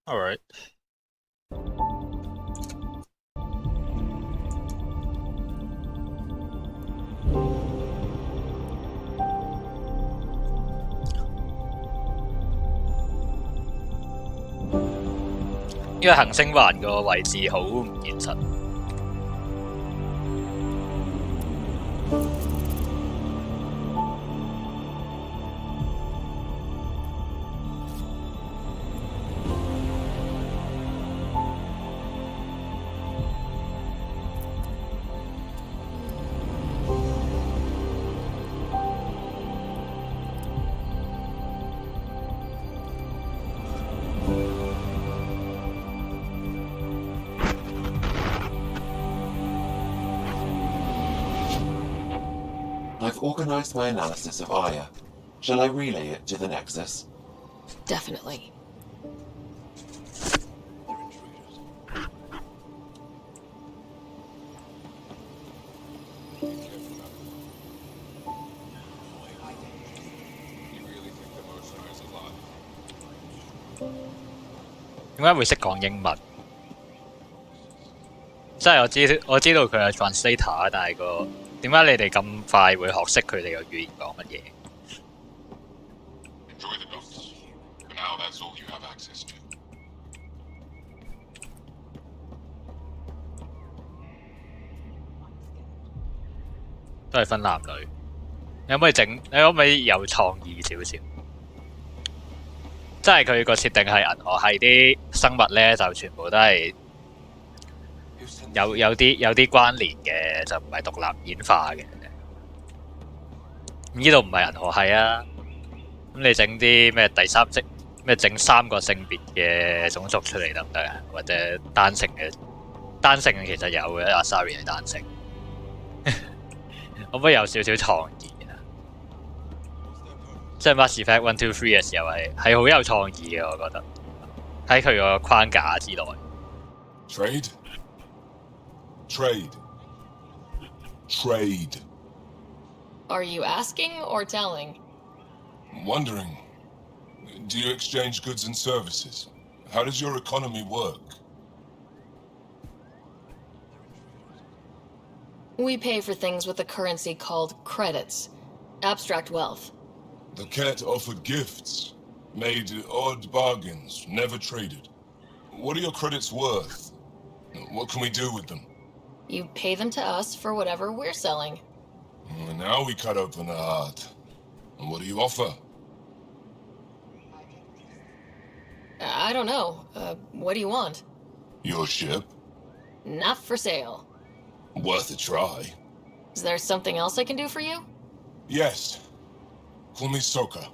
Alright，呢個行星環個位置好唔現實。I've organized my analysis of Aya. Shall I relay it to the Nexus? Definitely.點解會識講英文？即係我知道佢係 translator，但係點解你哋咁快會學識佢哋嘅語言講乜嘢？ Enjoy the notes. For now, that's all you have access to. 都係分男女。你可唔可以有創意少少？即係佢個設定係銀河系啲生物咧，就全部都係有啲關聯嘅，就唔係獨立演化嘅。呢度唔係銀河系啊，咁你整啲咩第三性咩整3個性別嘅種族出嚟得唔得啊？或者單性嘅其實有嘅，阿 Sorry 係單性，可唔可以有少少創意啊？即係 Mass Effect 1、2、3嘅時候係好有創意嘅，我覺得喺佢個框架之內。Trade? Trade. Trade. Are you asking or telling? Wondering, do you exchange goods and services? How does your economy work? We pay for things with a currency called credits. Abstract wealth. The cat offered gifts, made odd bargains, never traded. What are your credits worth? What can we do with them? You pay them to us for whatever we're selling. Now we cut open the heart. And what do you offer? I don't know. What do you want? Your ship? Not for sale. Worth a try. Is there something else I can do for you? Yes. Call me Soka.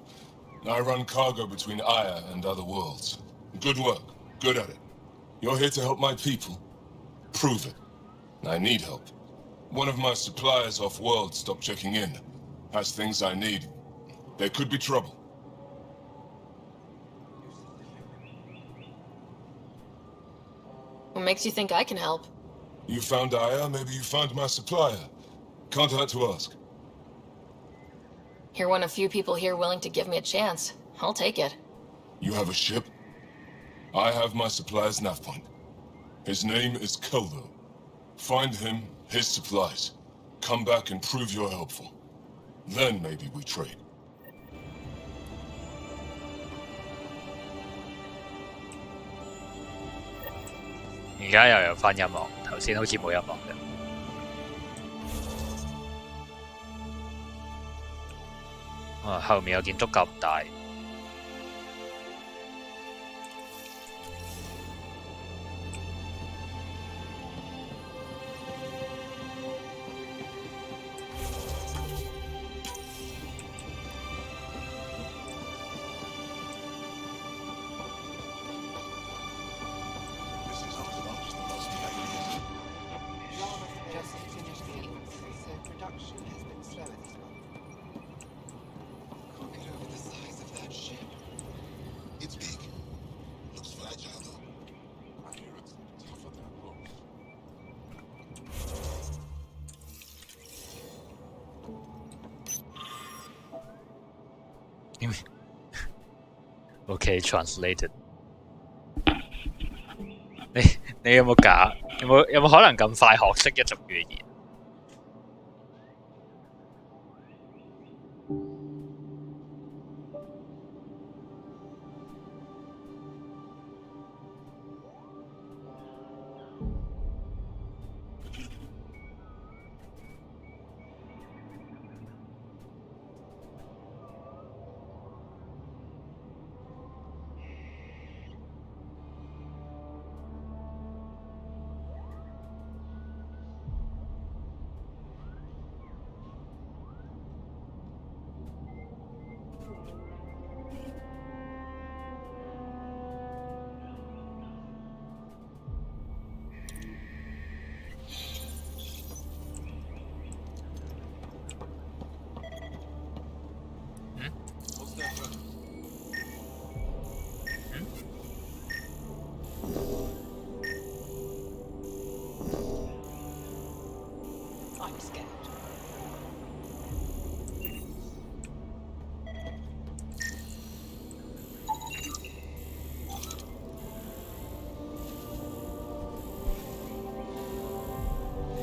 I run cargo between Aya and other worlds. Good work. Good at it. You're here to help my people. Prove it. I need help. One of my suppliers off-world stopped checking in. Has things I need. There could be trouble. What makes you think I can help? You found Aya, maybe you found my supplier. Can't hurt to ask. You're one of few people here willing to give me a chance. I'll take it. You have a ship? I have my supplier's nav point. His name is Keldo. Find him, his supplies. Come back and prove you're helpful. Then maybe we trade. 而家又有翻音樂，頭先好似冇音樂嘅。後面有建築咁大。OK translated 你有冇假？有冇可能咁快學識一種語言？I'm scared.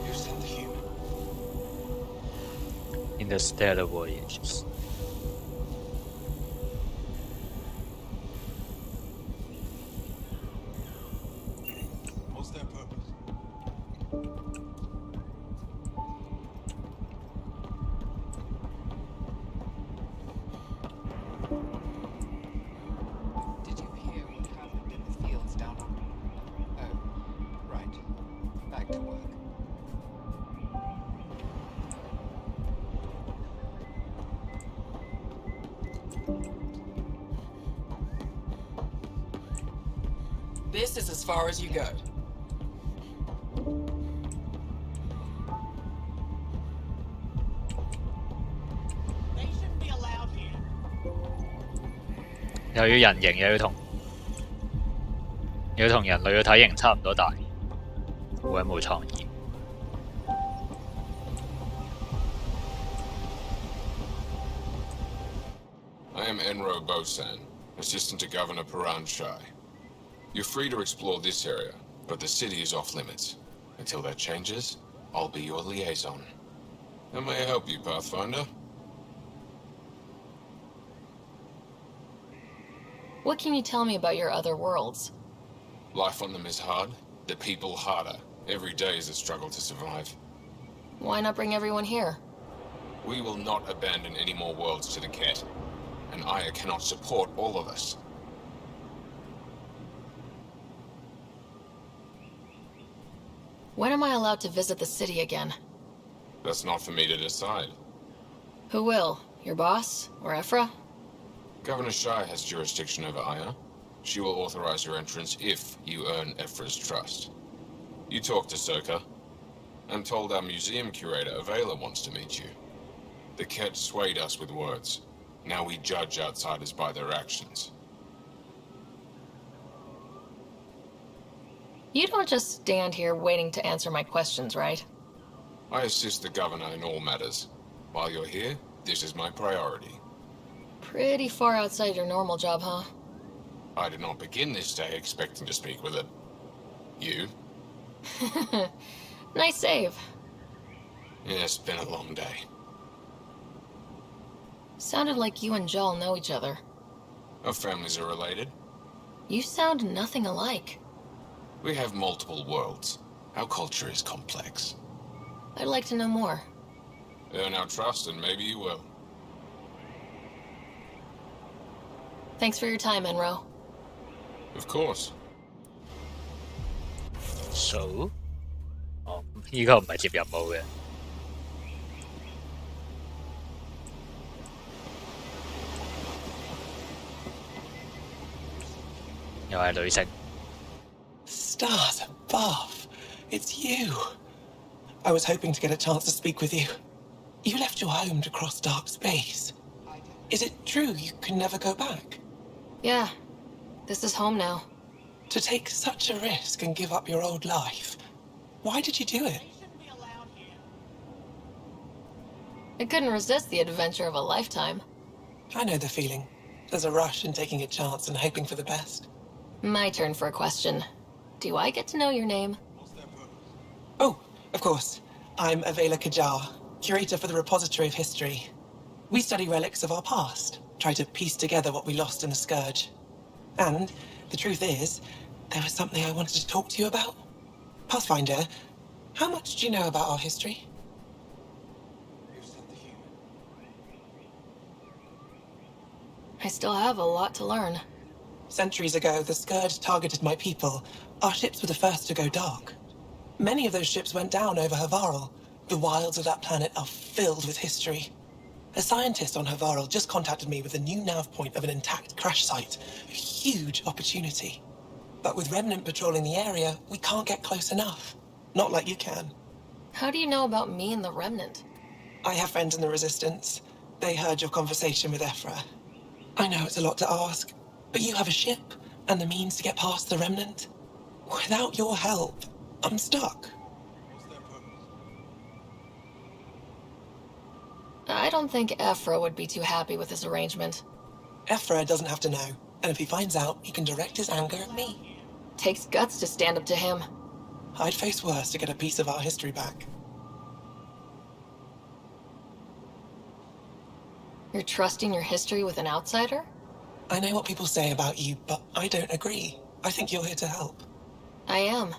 You sent the human. Interstellar Voyages. What's their purpose? Did you hear what happened in the fields down on? Oh, right. Back to work. This is as far as you go. They shouldn't be allowed here. 又要人形，又要同人類嘅體型差唔多大，好鬼冇創意。I am Enro Bosan, assistant to Governor Paran Shai. You're free to explore this area, but the city is off limits. Until that changes, I'll be your liaison. How may I help you, Pathfinder? What can you tell me about your other worlds? Life on them is hard, the people harder. Every day is a struggle to survive. Why not bring everyone here? We will not abandon any more worlds to the Ket, and Aya cannot support all of us. When am I allowed to visit the city again? That's not for me to decide. Who will? Your boss? Or Ephra? Governor Shai has jurisdiction over Aya. She will authorize your entrance if you earn Ephra's trust. You talk to Soka. I'm told our museum curator, Avela, wants to meet you. The Ket swayed us with words. Now we judge outsiders by their actions. You don't just stand here waiting to answer my questions, right? I assist the governor in all matters. While you're here, this is my priority. Pretty far outside your normal job, huh? I did not begin this day expecting to speak with it. You? Nice save. Yeah, it's been a long day. Sounded like you and Jal know each other. Our families are related. You sound nothing alike. We have multiple worlds. Our culture is complex. I'd like to know more. Earn our trust and maybe you will. Thanks for your time, Enro. Of course. So， 哦，依個唔係接任務嘅，又係女性。Stars above. It's you. I was hoping to get a chance to speak with you. You left your home to cross dark space. Is it true you can never go back? Yeah, this is home now. To take such a risk and give up your old life? Why did you do it? They shouldn't be allowed here. I couldn't resist the adventure of a lifetime. I know the feeling. There's a rush in taking a chance and hoping for the best. My turn for a question. Do I get to know your name? Oh, of course. I'm Avela Kajar, curator for the Repository of History. We study relics of our past, try to piece together what we lost in the Scourge. And the truth is, there was something I wanted to talk to you about. Pathfinder, how much do you know about our history? I still have a lot to learn. Centuries ago, the Scourge targeted my people. Our ships were the first to go dark. Many of those ships went down over Havarl. The wilds of that planet are filled with history. A scientist on Havarl just contacted me with a new nav point of an intact crash site. A huge opportunity. But with Remnant patrolling the area, we can't get close enough. Not like you can. How do you know about me and the Remnant? I have friends in the Resistance. They heard your conversation with Ephra. I know it's a lot to ask, but you have a ship and the means to get past the Remnant. Without your help, I'm stuck. I don't think Ephra would be too happy with this arrangement. Ephra doesn't have to know, and if he finds out, he can direct his anger at me. Takes guts to stand up to him. I'd face worse to get a piece of our history back. You're trusting your history with an outsider? I know what people say about you, but I don't agree. I think you're here to help. I am.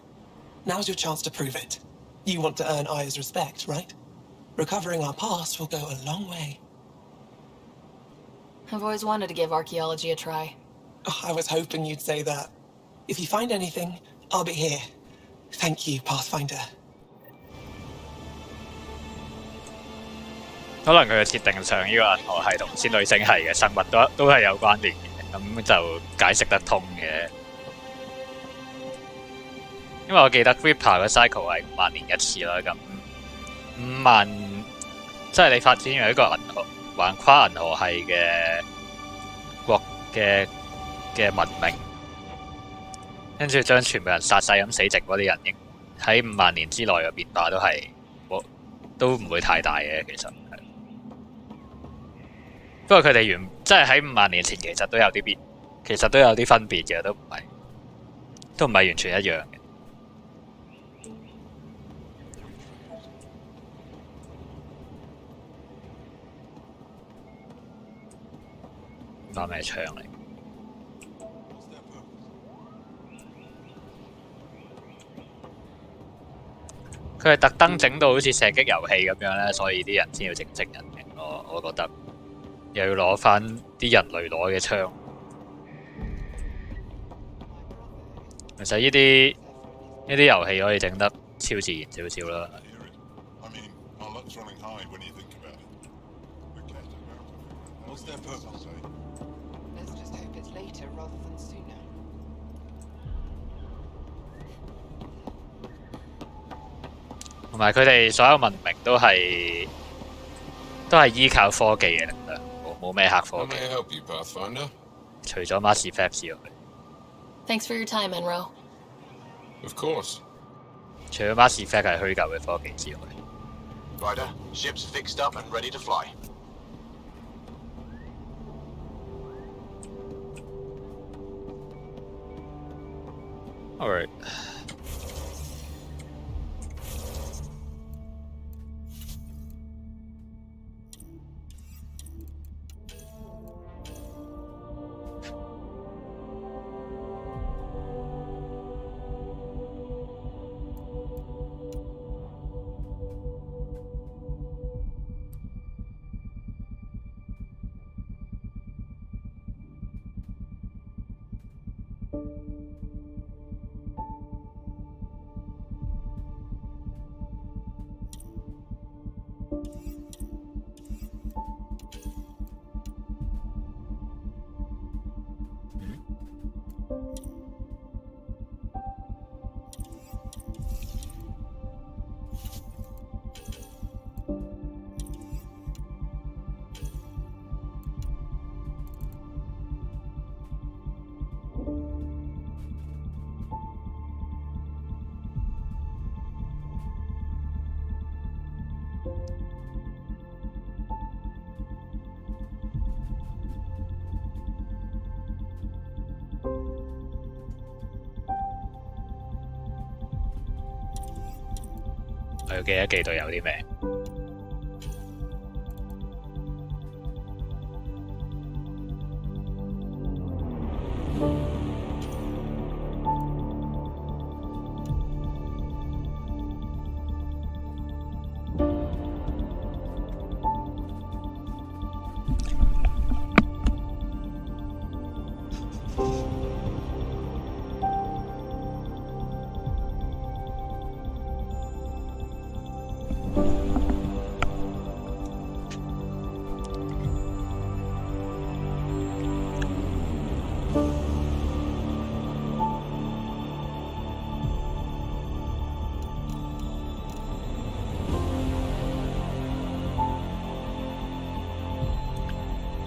Now's your chance to prove it. You want to earn Aya's respect, right? Recovering our past will go a long way. I've always wanted to give archaeology a try. Oh, I was hoping you'd say that. If you find anything, I'll be here. Thank you, Pathfinder. 可能佢嘅設定上，呢、個銀河系同仙女星系嘅生物都係有關聯嘅，咁就解釋得通嘅。因為我記得 Reaper 嘅 cycle 係5萬年一次啦，咁5萬即係你發展完一個銀河橫跨銀河系嘅國嘅文明，跟住將全部人殺晒咁死剩嗰啲人，應喺5萬年之內嘅變化都唔會太大嘅，其實。不過佢哋即係喺5萬年前，其實都有啲分別嘅，都唔係完全一樣嘅。把咩槍嚟？佢係特登整到好似射擊遊戲咁樣咧，所以啲人先要整人嘅。我覺得。又要攞翻啲人類攞嘅槍，其實呢啲遊戲可以整得超自然少少啦。同埋佢哋所有文明都係依靠科技嘅力量。冇咩黑科技。除咗 Mass Effect 之外。Thanks for your time, Enro. Of course. 除咗 Mass Effect 係虛構嘅科技之外。Ryder, ship's fixed up and ready to fly. Alright. 我要記得記隊友啲名。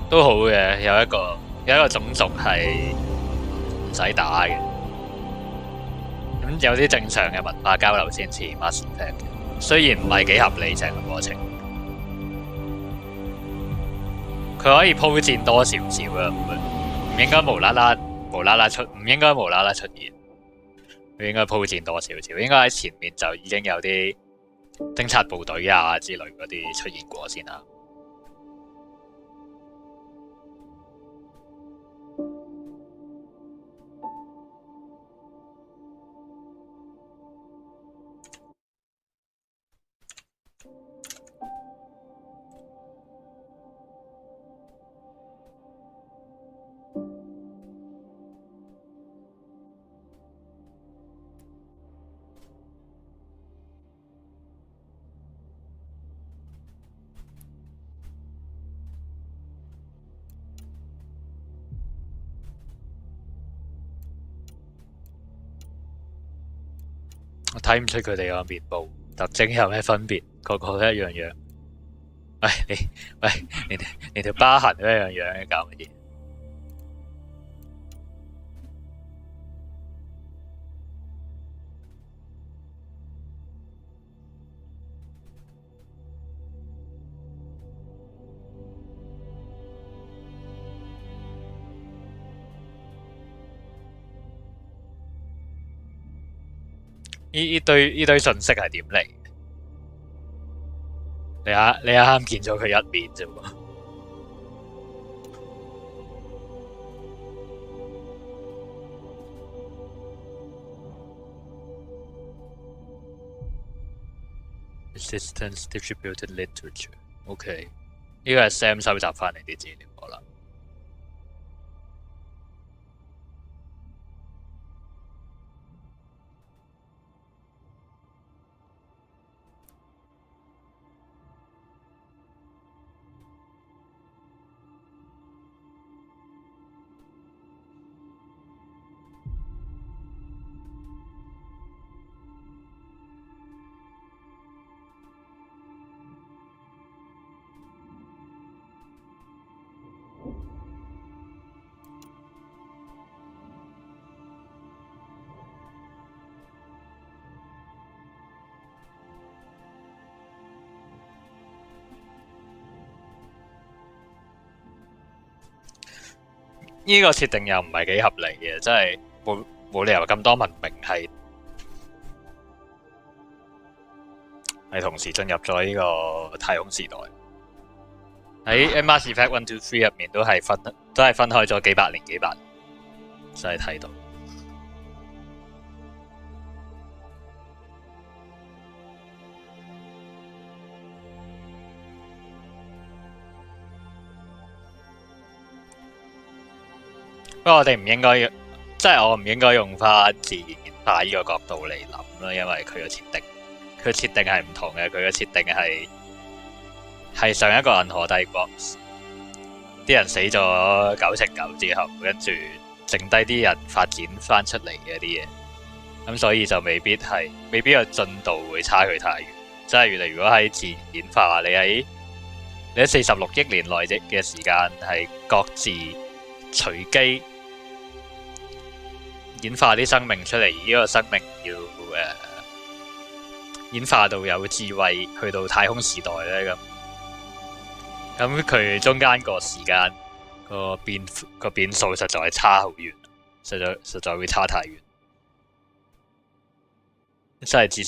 都好嘅，有一個種族係唔使打嘅，咁有啲正常嘅文化交流先似 Mass Effect 嘅，雖然唔係幾合理成個過程，佢可以鋪墊多少少啊，唔應該無啦啦出，唔應該無啦啦出現，佢應該鋪墊多少少，應該喺前面就已經有啲偵察部隊啊之類嗰啲出現過先啦。我睇唔出佢哋個面部特徵有咩分別，個個都一樣樣。你條疤痕都一樣樣嘅，搞乜嘢？呢堆信息係點嚟？你啱見咗佢一面啫喎。Resistance distributed literature。OK， 呢個係 Sam 收集翻嚟啲資料可能。呢個設定又唔係幾合理嘅，真係冇理由咁多文明係同時進入咗呢個太空時代。喺 Mass Effect 1、2、3入面都係分開咗幾百年，真係睇到。不過我哋唔應該，即係我唔應該用翻自然演化呢個角度嚟諗啦，因為佢嘅設定係唔同嘅，佢嘅設定係上一個銀河帝國，啲人死咗9/9之後，跟住剩低啲人發展翻出嚟嘅啲嘢，咁所以就未必個進度會差距太遠。即係如果喺自然演化，你喺46億年內嘅時間係各自隨機演化啲生命出嚟，而呢個生命要演化到有智慧，去到太空時代咧，咁佢中間個時間個變數實在係差好遠，實在會差太遠。真係至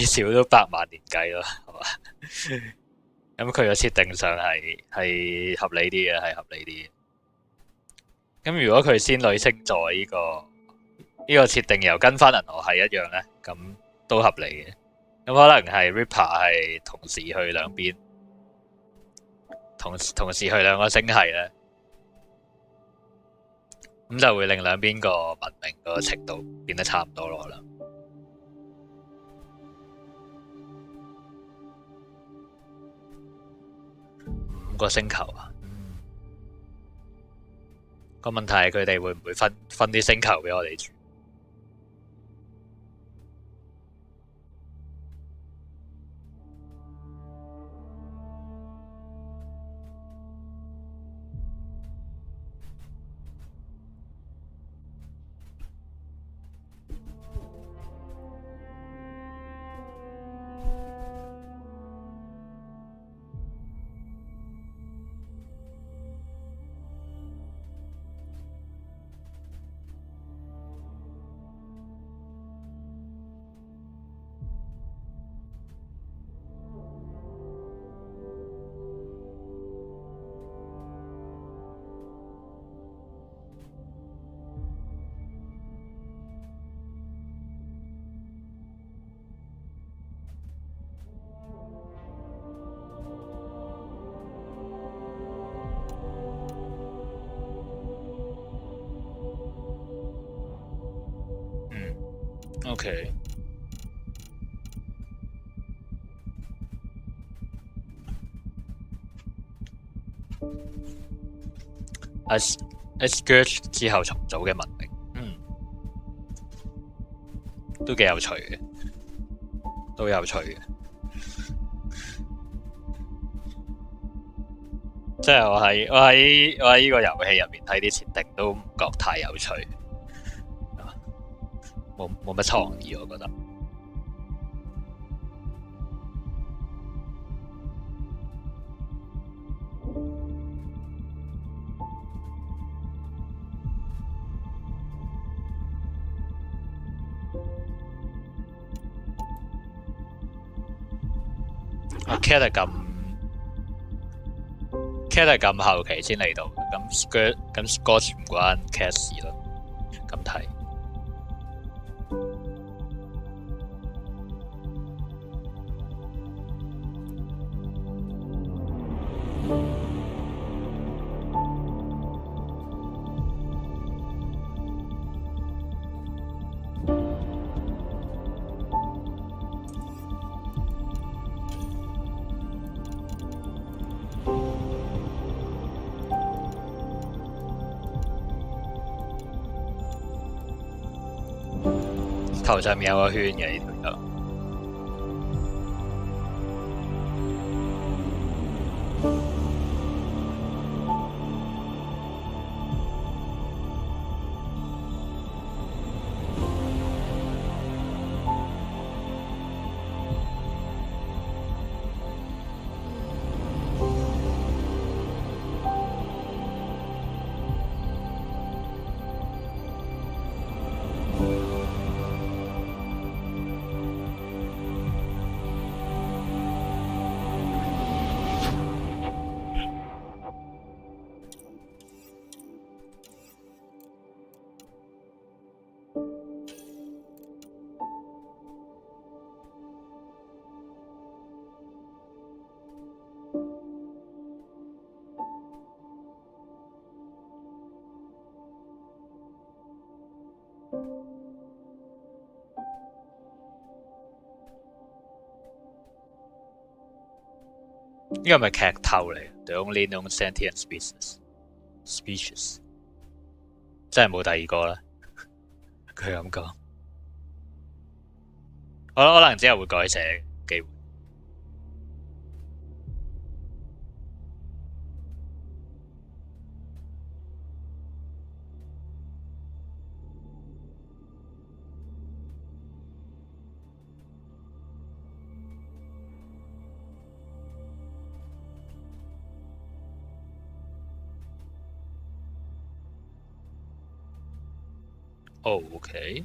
少都百萬年計咯，係嘛？咁佢個設定上係合理啲嘅，係合理啲嘅。咁如果佢仙女星座呢個設定又跟翻銀河系一樣咧，咁都合理嘅。咁可能係 Ripper 係同時去兩邊，同時去兩個星系咧，咁就會令兩邊個文明個程度變得差唔多咯啦。5個星球啊，個問題係佢哋會唔會分啲星球俾我哋住？OK。Scourge 之後重組嘅文明，都幾有趣嘅，都有趣嘅。即係我喺呢個遊戲入面睇啲設定都唔覺太有趣，冇乜創意，我覺得。Cat 係咁後期先嚟到，咁 Scourge 唔關 Cat 事咯，咁睇。頭上面有個圈嘅呢條友。呢個係咪劇透嚟 ？The only known sentient species，真係冇第二個啦。佢咁講，我可能之後會改寫機會。OK。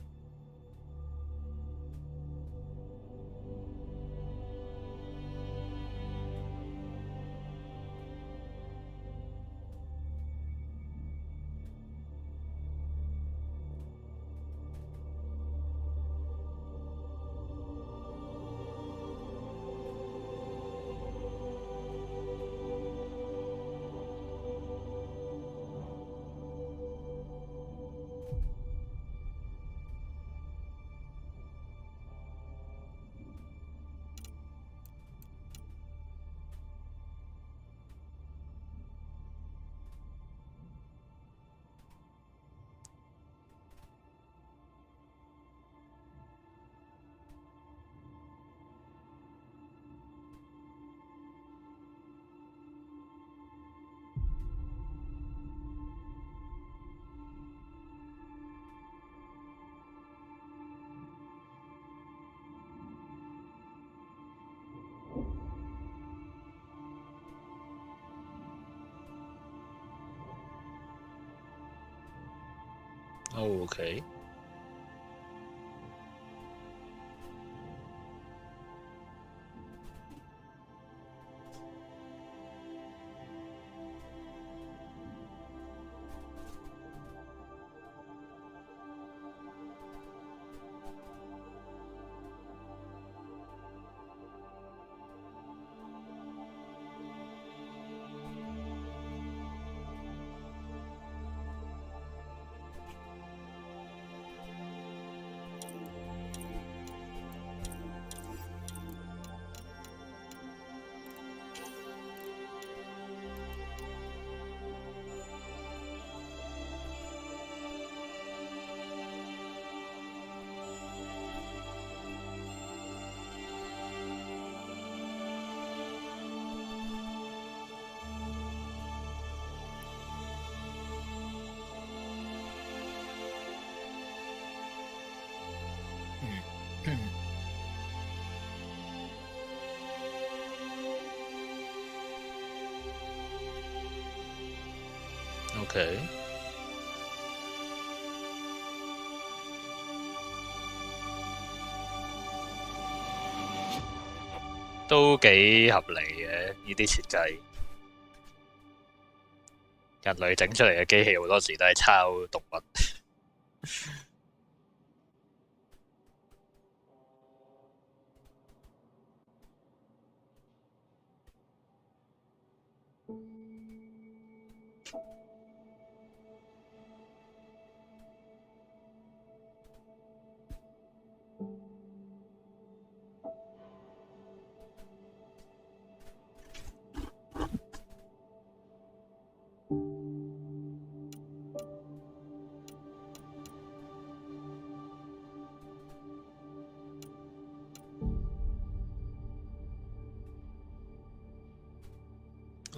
OK。OK。都幾合理嘅呢啲設計。人類整出嚟嘅機器好多時都係抄動物。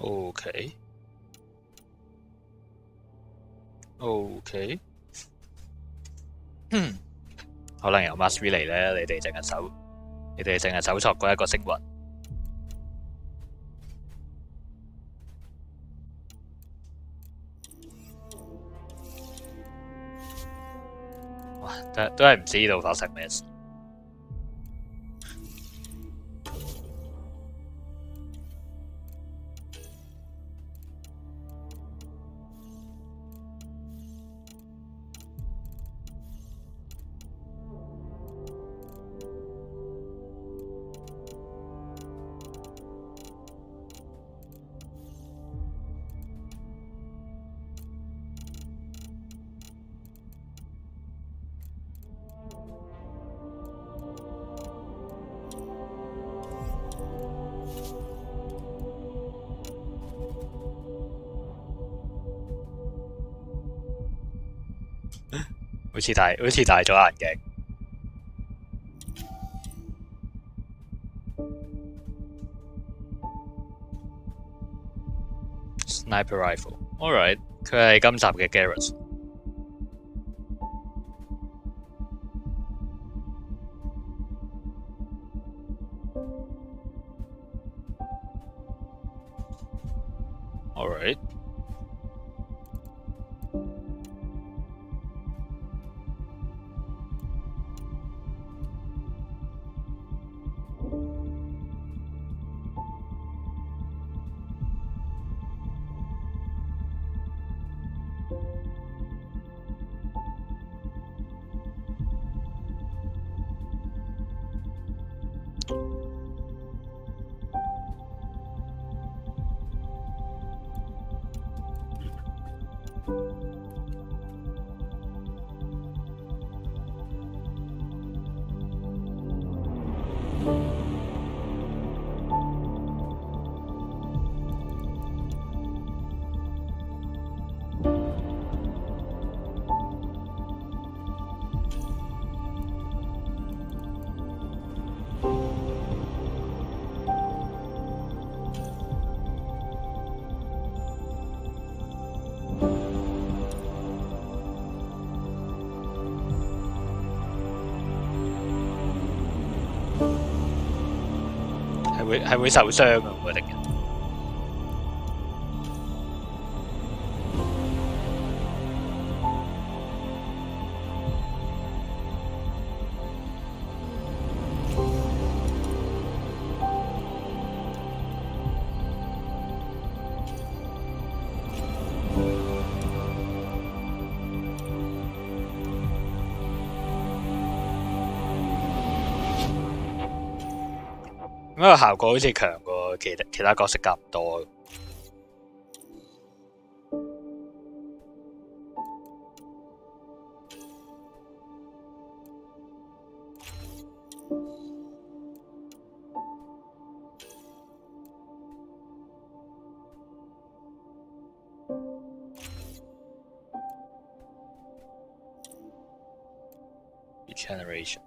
OK。OK。可能由 Mastery 嚟咧，你哋淨係搜索過一個星雲。哇！都係唔知道發生咩事。好似戴咗眼鏡。Sniper rifle。Alright， 佢係今集嘅 Garrus。Alright。係會受傷嘅嗰個敵人。咁個效果好似強過其他角色夾唔多。Regeneration。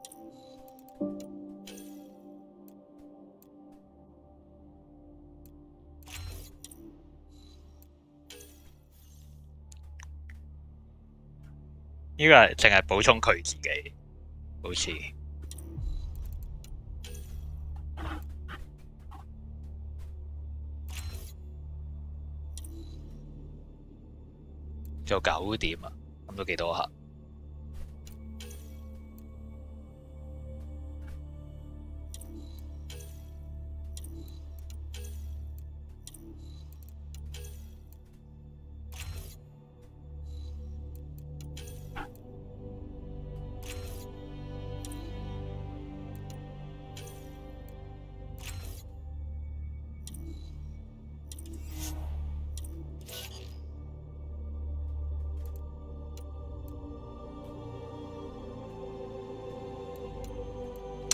呢個係淨係補充佢自己，好似做9點啊，咁都幾多下。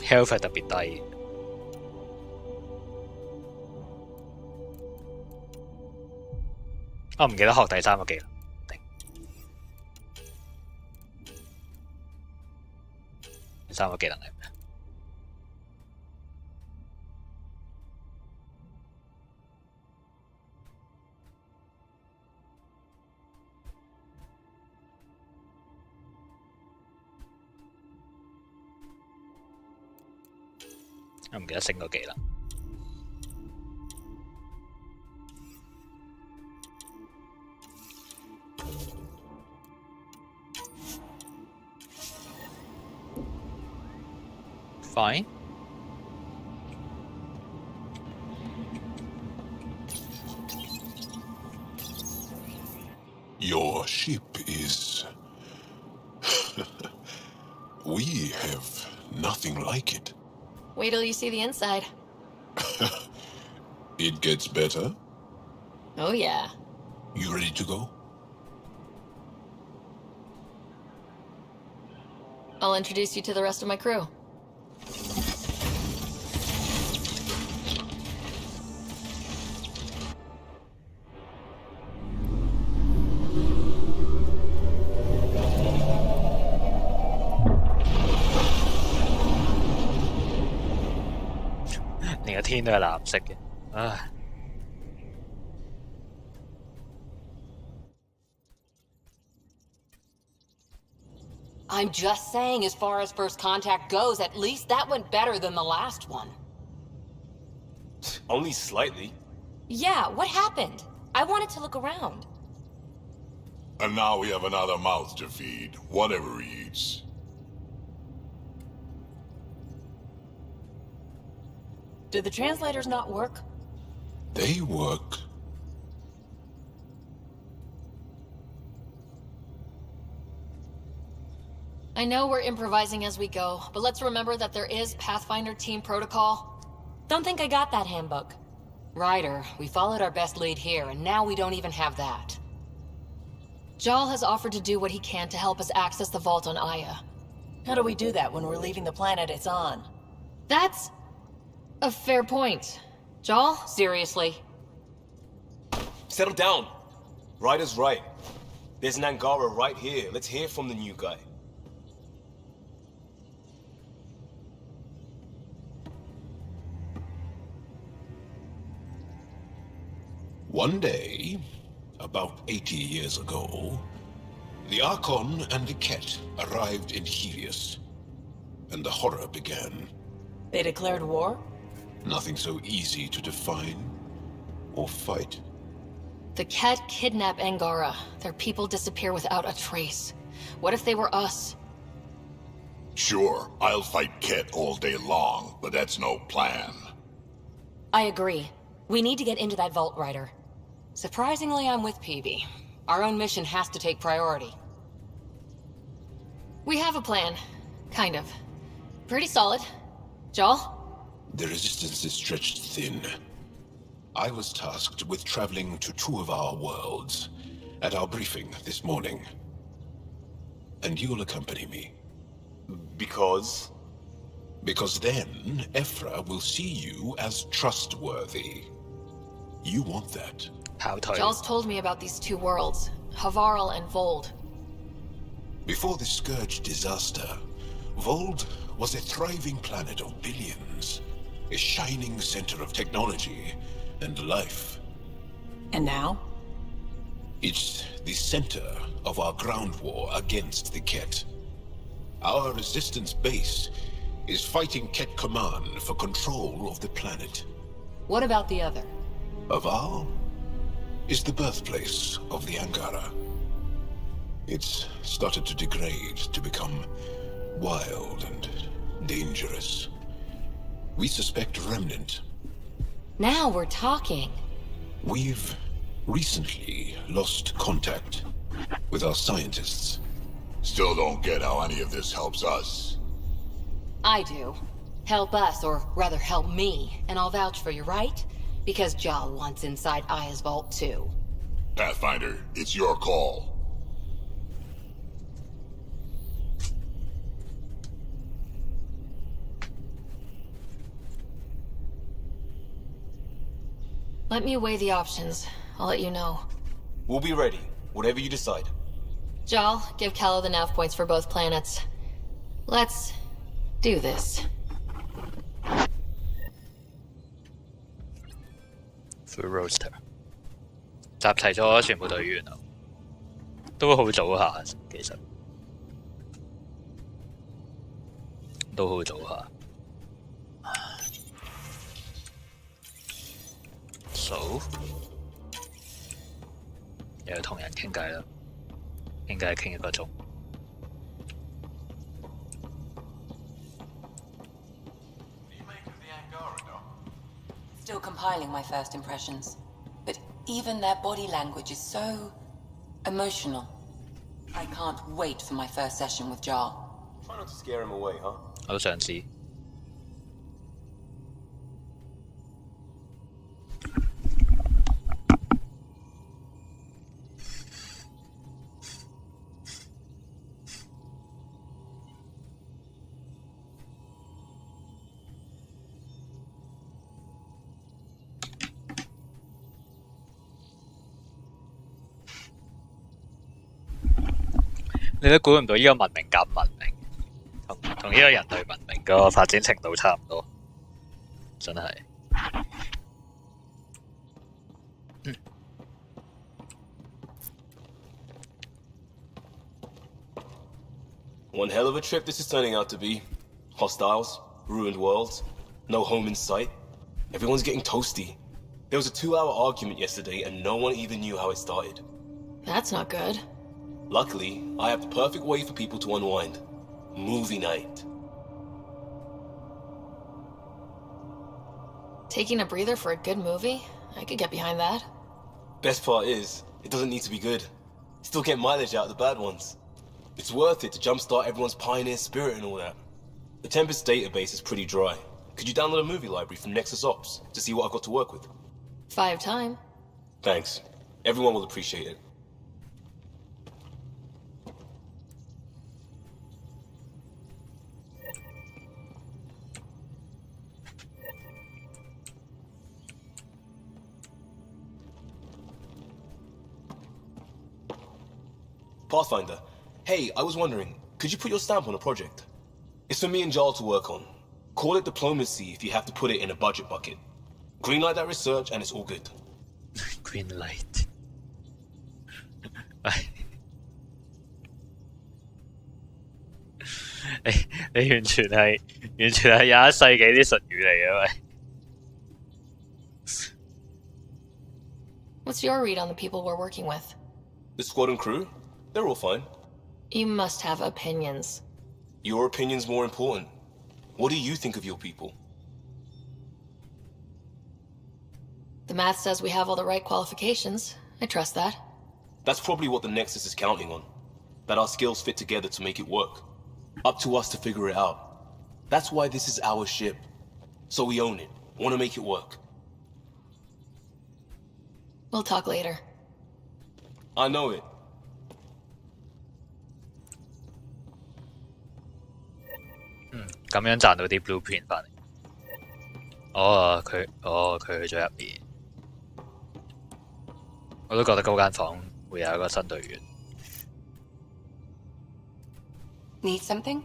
health 係特別低，我唔記得學第3個技能。第3個技能係咩？我唔記得升個技能。Fine。Your ship is... We have nothing like it. Wait till you see the inside. It gets better. Oh, yeah. You ready to go? I'll introduce you to the rest of my crew. I'm just saying, as far as first contact goes, at least that went better than the last one. Only slightly. Yeah, what happened? I wanted to look around. And now we have another mouth to feed, whatever he eats. Did the translators not work? They work. I know we're improvising as we go, but let's remember that there is Pathfinder team protocol. Don't think I got that handbook. Ryder, we followed our best lead here, and now we don't even have that. Jal has offered to do what he can to help us access the vault on Aya. How do we do that when we're leaving the planet it's on? That's a fair point. Jal? Seriously? Settle down. Ryder's right. There's an Angara right here. Let's hear from the new guy. One day, about 80 years ago, the Archon and the Ket arrived in Helios, and the horror began. They declared war? Nothing so easy to define or fight. The Ket kidnap Angara. Their people disappear without a trace. What if they were us? Sure, I'll fight Ket all day long, but that's no plan. I agree. We need to get into that vault, Ryder. Surprisingly, I'm with Peavy. Our own mission has to take priority. We have a plan. Kind of. Pretty solid. Jal? The resistance is stretched thin. I was tasked with traveling to 2 of our worlds at our briefing this morning. And you'll accompany me. Because? Because then, Ephra will see you as trustworthy. You want that. How tight? Jaws told me about these 2 worlds, Havarl and Vold. Before the Scourge disaster, Vold was a thriving planet of billions. A shining center of technology and life. And now? It's the center of our ground war against the Ket. Our resistance base is fighting Ket Command for control of the planet. What about the other? Aval is the birthplace of the Angara. It's started to degrade, to become wild and dangerous. We suspect Remnant. Now we're talking. We've recently lost contact with our scientists. Still don't get how any of this helps us. I do. Help us, or rather help me, and I'll vouch for you, right? Because Jal wants inside Aya's vault too. Pathfinder, it's your call. Let me weigh the options. I'll let you know. We'll be ready, whatever you decide. Jal, give Calla the nav points for both planets. Let's do this. Full roster 集齊咗全部隊員啊，都好早下，其實都好早下。So 又要同人傾偈啦，傾偈傾1個鐘。Still compiling my first impressions. But even their body language is so emotional. I can't wait for my first session with Jar. Try not to scare him away, huh? 我都想知。你都估唔到呢個文明咁文明，同呢個人類文明個發展程度差唔多，真係。One hell of a trip this is turning out to be. Hostiles, ruined worlds, no home in sight. Everyone's getting toasty. There was a 2-hour argument yesterday and no one even knew how it started. That's not good. Luckily, I have the perfect way for people to unwind. Movie night. Taking a breather for a good movie? I could get behind that. Best part is, it doesn't need to be good. Still get mileage out of the bad ones. It's worth it to jumpstart everyone's pioneer spirit and all that. The Tempest database is pretty dry. Could you download a movie library from Nexus Ops to see what I've got to work with? 5 time. Thanks. Everyone will appreciate it. Pathfinder, hey, I was wondering, could you put your stamp on a project? It's for me and Jarl to work on. Call it diplomacy if you have to put it in a budget bucket. Greenlight that research and it's all good. Greenlight 你完全係21世紀啲術語嚟嘅喂。What's your read on the people we're working with? The squad and crew? They're all fine. You must have opinions. Your opinion's more important. What do you think of your people? The math says we have all the right qualifications. I trust that. That's probably what the Nexus is counting on. That our skills fit together to make it work. Up to us to figure it out. That's why this is our ship. So we own it. Want to make it work. We'll talk later. I know it. 咁樣賺到啲 blueprint 翻嚟。佢去咗入面，我都覺得嗰間房會有一個新隊員。Need something?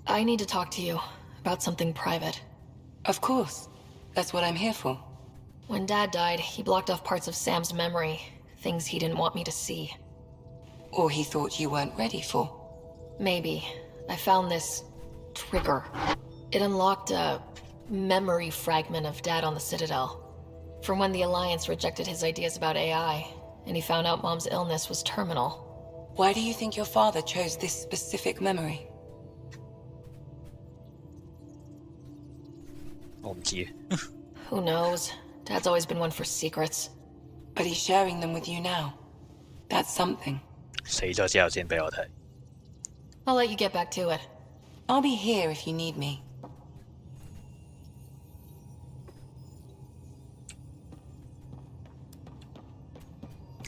I need to talk to you about something private. Of course. That's what I'm here for. When Dad died, he blocked off parts of Sam's memory, things he didn't want me to see. Or he thought you weren't ready for. Maybe. I found this trigger. It unlocked a memory fragment of Dad on the Citadel. From when the Alliance rejected his ideas about AI, and he found out Mom's illness was terminal. Why do you think your father chose this specific memory? 我唔知。 Who knows? Dad's always been one for secrets. But he's sharing them with you now. That's something. 死咗之後先俾我睇。I'll let you get back to it. I'll be here if you need me.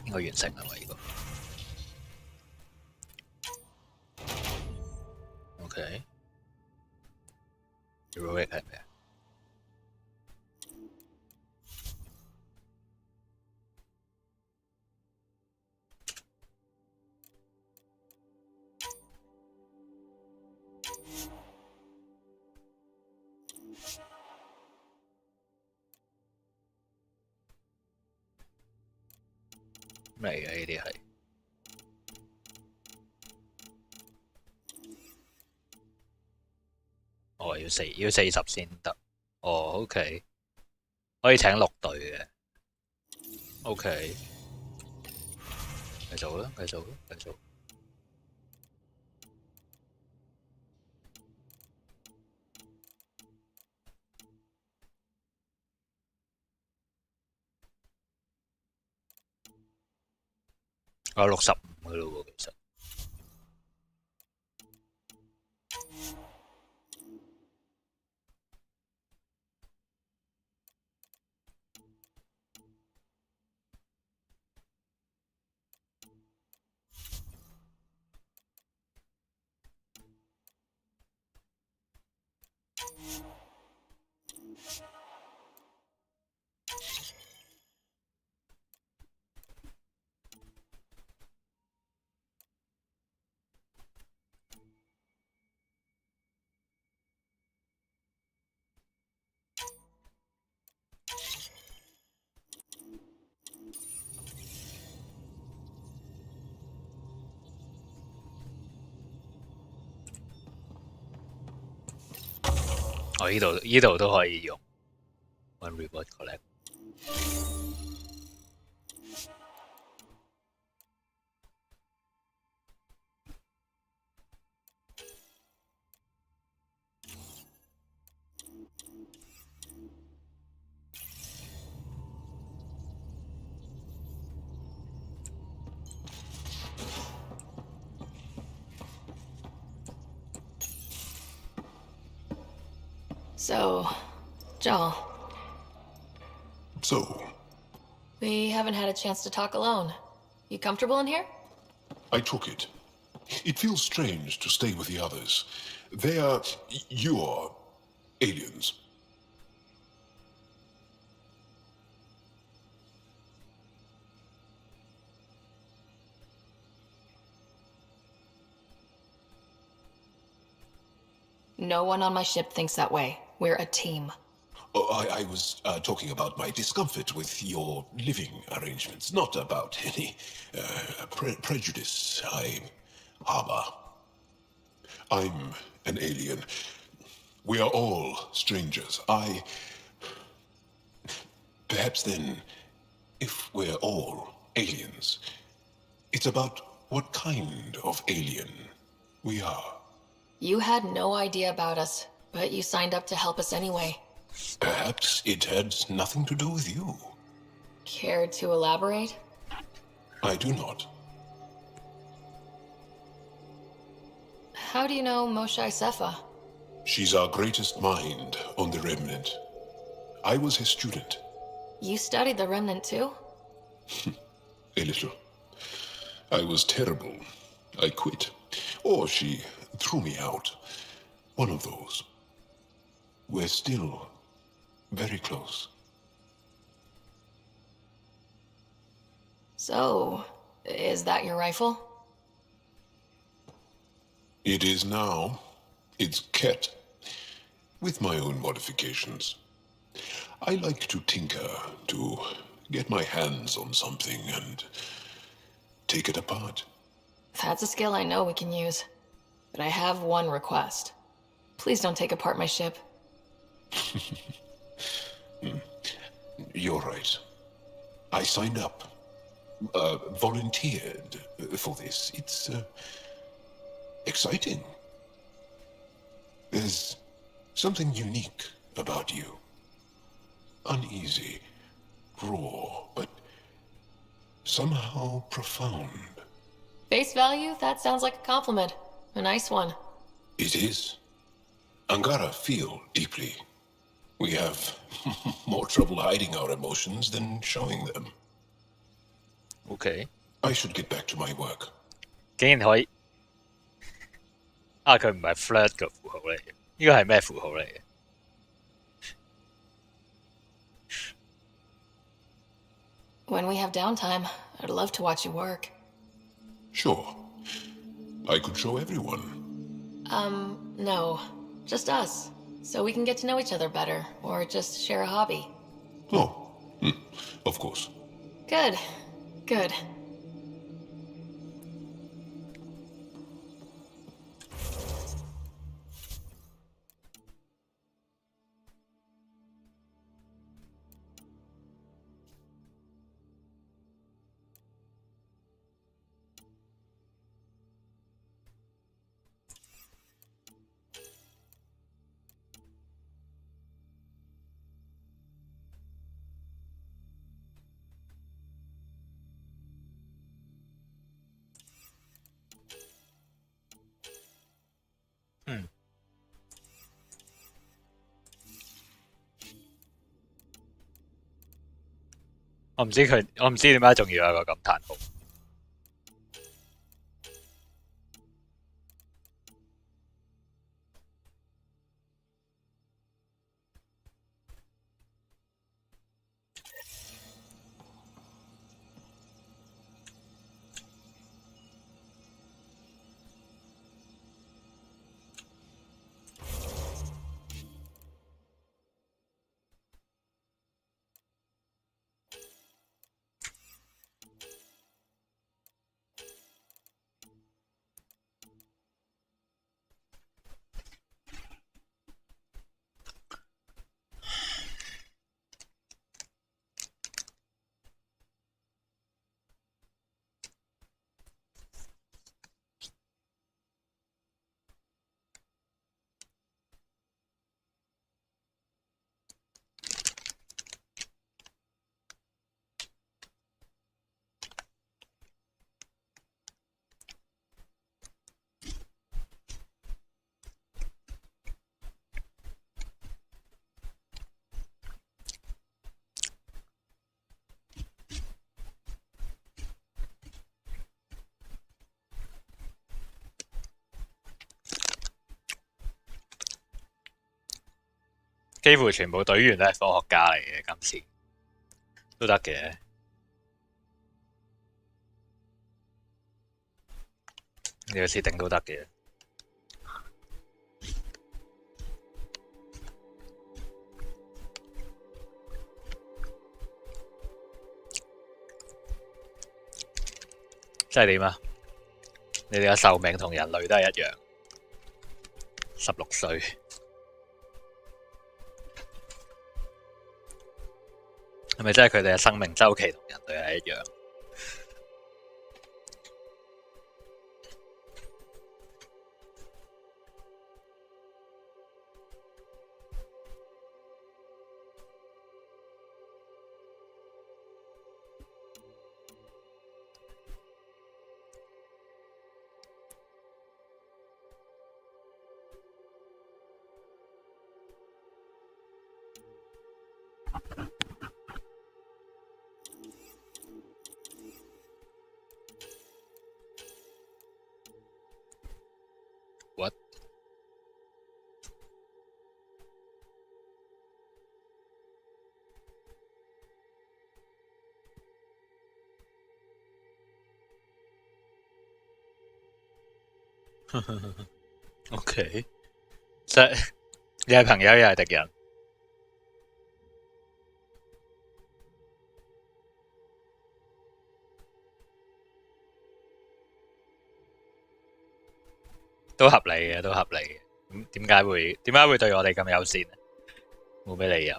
應該完成啦，呢個。OK。Heroic 係咩啊？咩嚟嘅呢啲係？哦，要40先得。哦，OK， 可以請6隊嘅。OK， 繼續啦，繼續啦，繼續。我有65嘅咯喎，其實。我呢度都可以用 one reward collect。So, Joel. So, We haven't had a chance to talk alone. You comfortable in here? I took it. It feels strange to stay with the others. They are your aliens. No one on my ship thinks that way. We're a team. Oh, I was talking about my discomfort with your living arrangements, not about any prejudice I harbor. I'm an alien. We are all strangers. Perhaps then, if we're all aliens, it's about what kind of alien we are. You had no idea about us, but you signed up to help us anyway. Perhaps it had nothing to do with you. Care to elaborate? I do not. How do you know Moshe Sefa? She's our greatest mind on the Remnant. I was his student. You studied the Remnant too? A little. I was terrible. I quit. Or she threw me out. One of those. We're still very close. So, is that your rifle? It is now. It's Ket. With my own modifications. I like to tinker, to get my hands on something and take it apart. That's a skill I know we can use. But I have one request. Please don't take apart my ship. You're right. I signed up. Volunteered for this. It's exciting. There's something unique about you. Uneasy, raw, but somehow profound. Face value? That sounds like a compliment. A nice one. It is. Angara feel deeply. We have more trouble hiding our emotions than showing them. OK， I should get back to my work. 竟然可以啊！佢唔係 flirt 嘅符號嚟嘅，呢個係咩符號嚟嘅？ When we have downtime, I'd love to watch you work. Sure. I could show everyone. No. Just us. So we can get to know each other better, or just share a hobby. Oh, of course. Good. Good.我唔知點解仲要有個感嘆號。幾乎全部隊員都係科學家嚟嘅，今次都得嘅。呢個設定都得嘅。即係點啊？你哋嘅壽命同人類都係一樣，16歲。係咪真係佢哋嘅生命週期同人類係一樣？ OK， 即係你係朋友又係敵人。都合理嘅，都合理嘅。咁點解會對我哋咁友善？冇咩理由。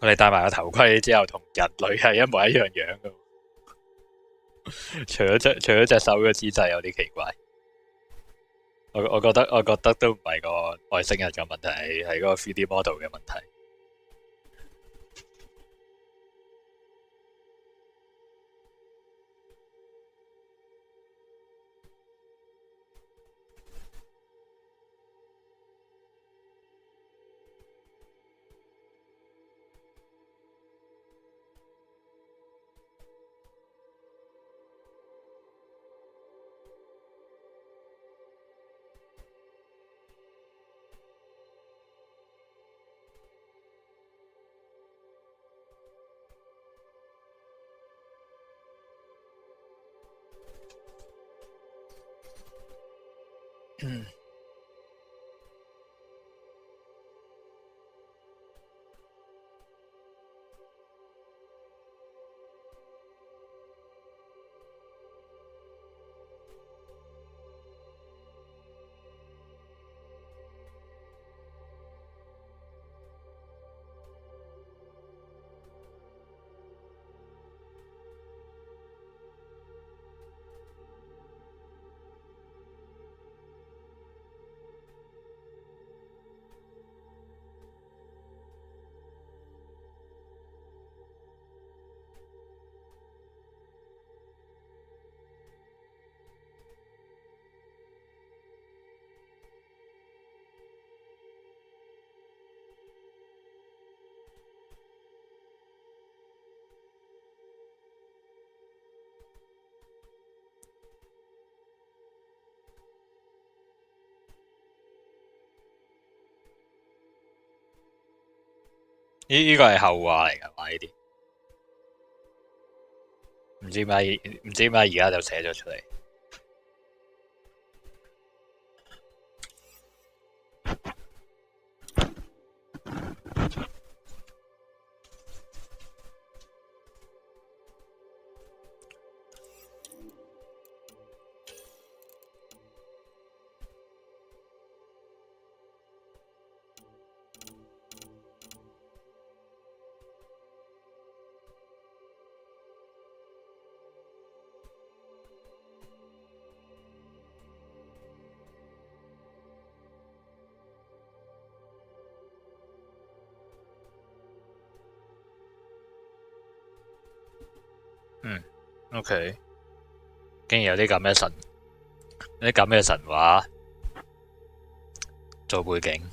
我哋戴埋個頭盔之後，同人類係一模一樣樣嘅，除咗隻手嘅姿勢有啲奇怪。我覺得都唔係個外星人嘅問題，係嗰個 3D model 嘅問題。呢個係後話嚟㗎嘛？呢啲唔知點解而家就寫咗出嚟。OK， 竟然有啲咁嘅神話做背景。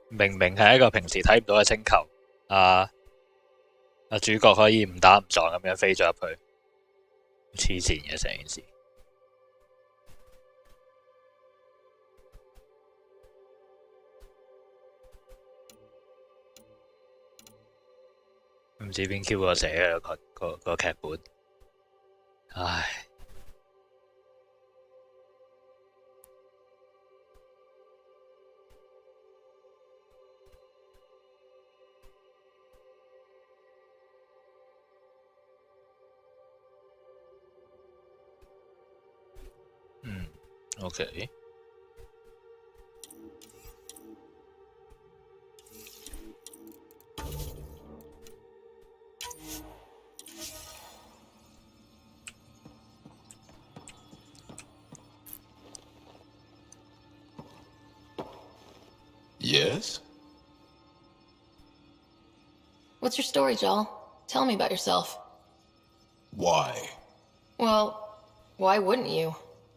明明係一個平時睇唔到嘅星球，主角可以誤打誤撞咁樣飛咗入去，黐線嘅成件事。唔知邊 Q 個寫嘅個劇本，唉。OK。Yes? What's your story, Joel? Tell me about yourself. Why? Well, why wouldn't you?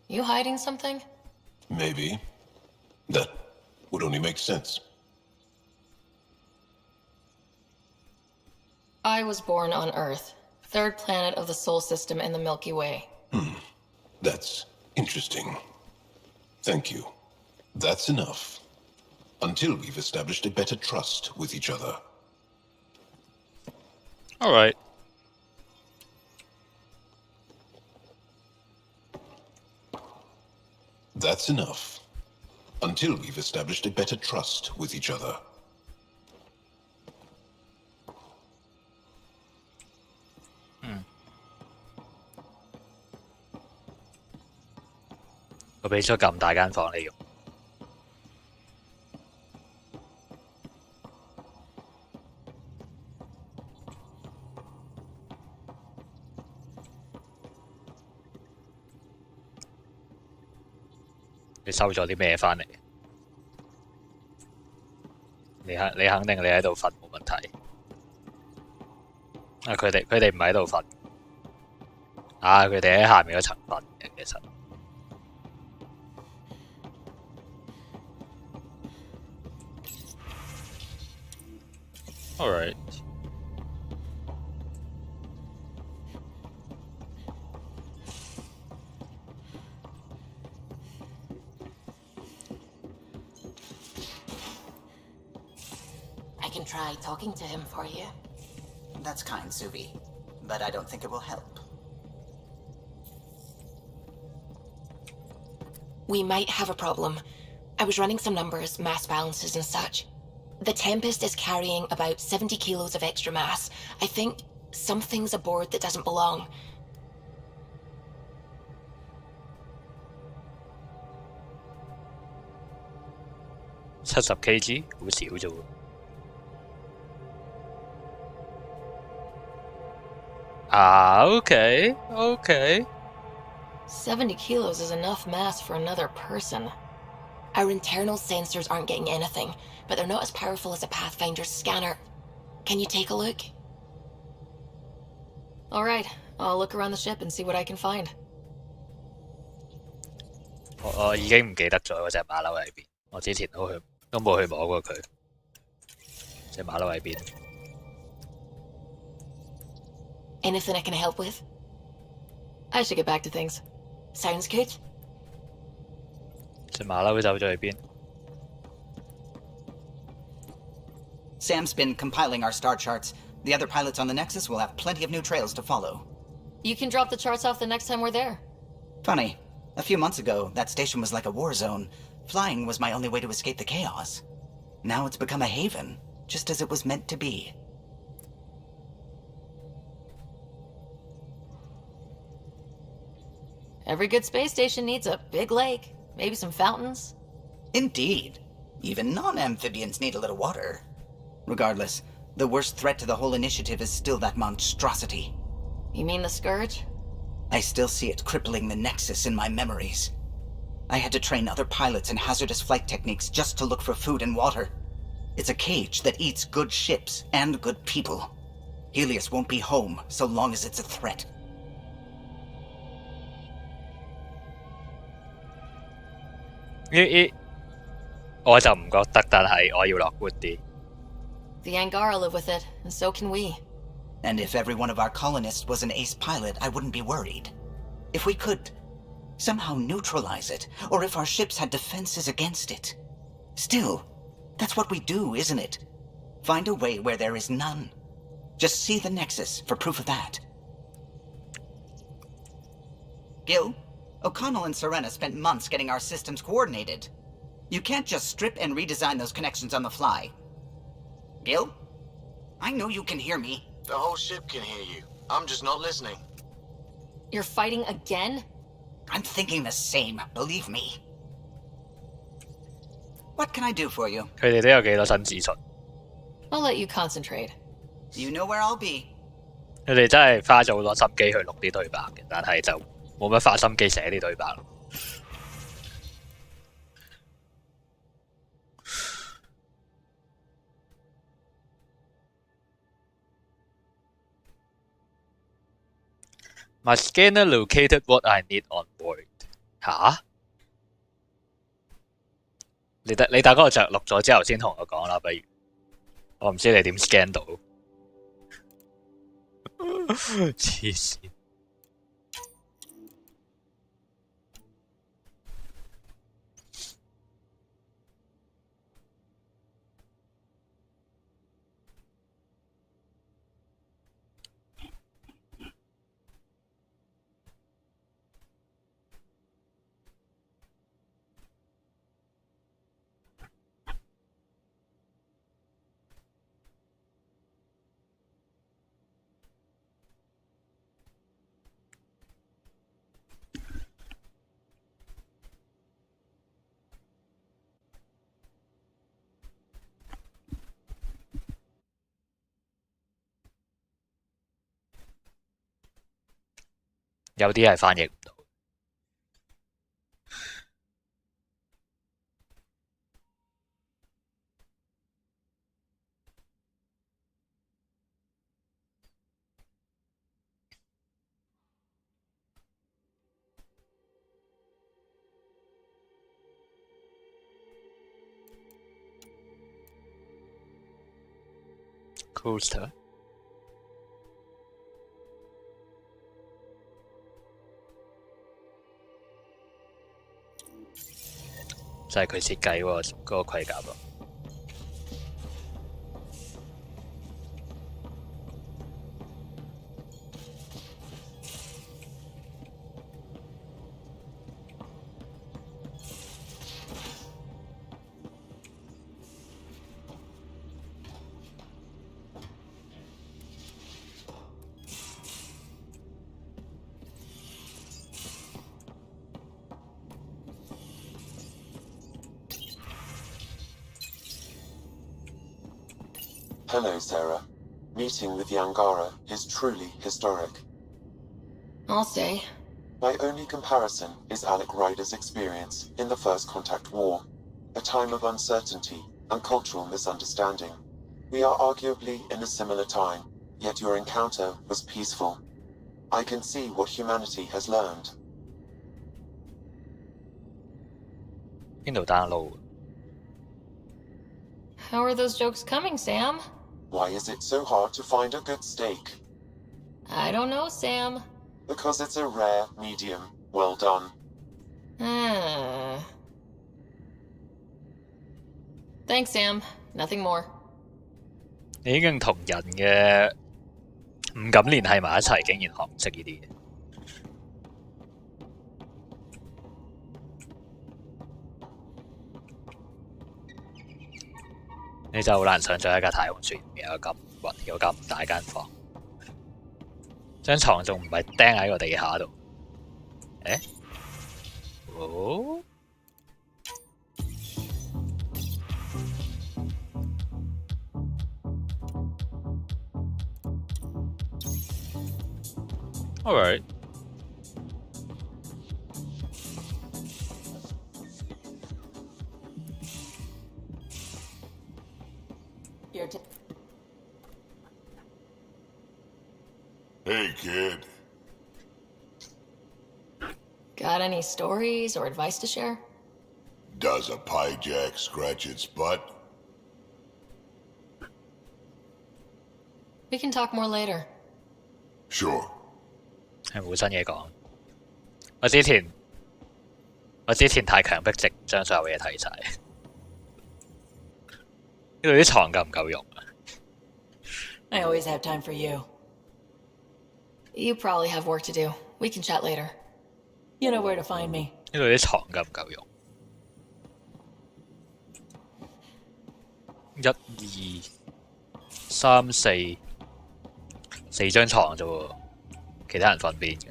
You hiding something? Maybe. That would only make sense. I was born on Earth, third planet of the Sol system in the Milky Way. That's interesting. Thank you. That's enough. Until we've established a better trust with each other. Alright. That's enough. Until we've established a better trust with each other. 我俾咗咁大間房你用。你收咗啲咩翻嚟？你肯定你喺度瞓冇問題。啊，佢哋唔喺度瞓。啊，佢哋喺下面嗰層瞓嘅其實。Alright. I can try talking to him for you. That's kind, Suvi, but I don't think it will help. We might have a problem. I was running some numbers, mass balances and such. The Tempest is carrying about 70 kilos of extra mass. I think something's aboard that doesn't belong. $70 kg 好少啫喎。Okay. 70 kilos is enough mass for another person. Our internal sensors aren't getting anything, but they're not as powerful as a Pathfinder's scanner. Can you take a look? Alright, I'll look around the ship and see what I can find. 我已經唔記得咗嗰隻馬騮喺邊，我之前都冇去摸過佢。隻馬騮喺邊？ Anything I can help with? I should get back to things. Sounds good? 隻馬騮走咗去邊？ Sam's been compiling our star charts. The other pilots on the Nexus will have plenty of new trails to follow. You can drop the charts off the next time we're there. Funny. A few months ago, that station was like a war zone. Flying was my only way to escape the chaos. Now it's become a haven, just as it was meant to be. Every good space station needs a big lake, maybe some fountains. Indeed. Even non-amphibians need a little water. Regardless, the worst threat to the whole initiative is still that monstrosity. You mean the Scourge? I still see it crippling the Nexus in my memories. I had to train other pilots in hazardous flight techniques just to look for food and water. It's a cage that eats good ships and good people. Helios won't be home so long as it's a threat. The Angara live with it, and so can we. And if every one of our colonists was an ace pilot, I wouldn't be worried. If we could somehow neutralize it, or if our ships had defenses against it. Still, that's what we do, isn't it? Find a way where there is none. Just see the Nexus for proof of that. Gil, O'Connell and Serena spent months getting our systems coordinated. You can't just strip and redesign those connections on the fly. Gil? I know you can hear me. The whole ship can hear you. I'm just not listening. You're fighting again? I'm thinking the same, believe me. What can I do for you? 佢哋都有幾多新資訊？ I'll let you concentrate. You know where I'll be. 佢哋真係花咗好多心機去錄啲對白嘅，但係就冇乜花心機寫啲對白。My scanner located what I need on board。吓？你等嗰個着錄咗之後先同我講啦，不如我唔知你點 scan 到。黐線。有啲係翻譯唔到。Coaster。就係佢設計嗰個盔甲咯。Hello, Sarah. Meeting with the Angara is truly historic. I'll say. My only comparison is Alec Ryder's experience in the First Contact War, a time of uncertainty and cultural misunderstanding. We are arguably in a similar time, yet your encounter was peaceful. I can see what humanity has learned. 邊度 download？ How are those jokes coming, Sam? Why is it so hard to find a good steak? I don't know, Sam. Because it's a rare medium. Well done. Thanks, Sam. Nothing more. 你已經同人嘅唔敢聯繫埋一齊，竟然學唔識呢啲嘢。你真係好難想像一架太空船有咁大間房，張床仲唔係釘喺個地下度？誒？哦？ Alright. Hey, kid. Got any stories or advice to share? Does a pie jack scratch its butt? We can talk more later. Sure. 係冇新嘢講。我之前太強迫症，將所有嘢睇晒。呢度啲床夠唔夠用啊？ I always have time for you. You probably have work to do. We can chat later. You know where to find me. 呢度啲床夠唔夠用？1、2、3、4張床啫喎，其他人瞓邊嘅？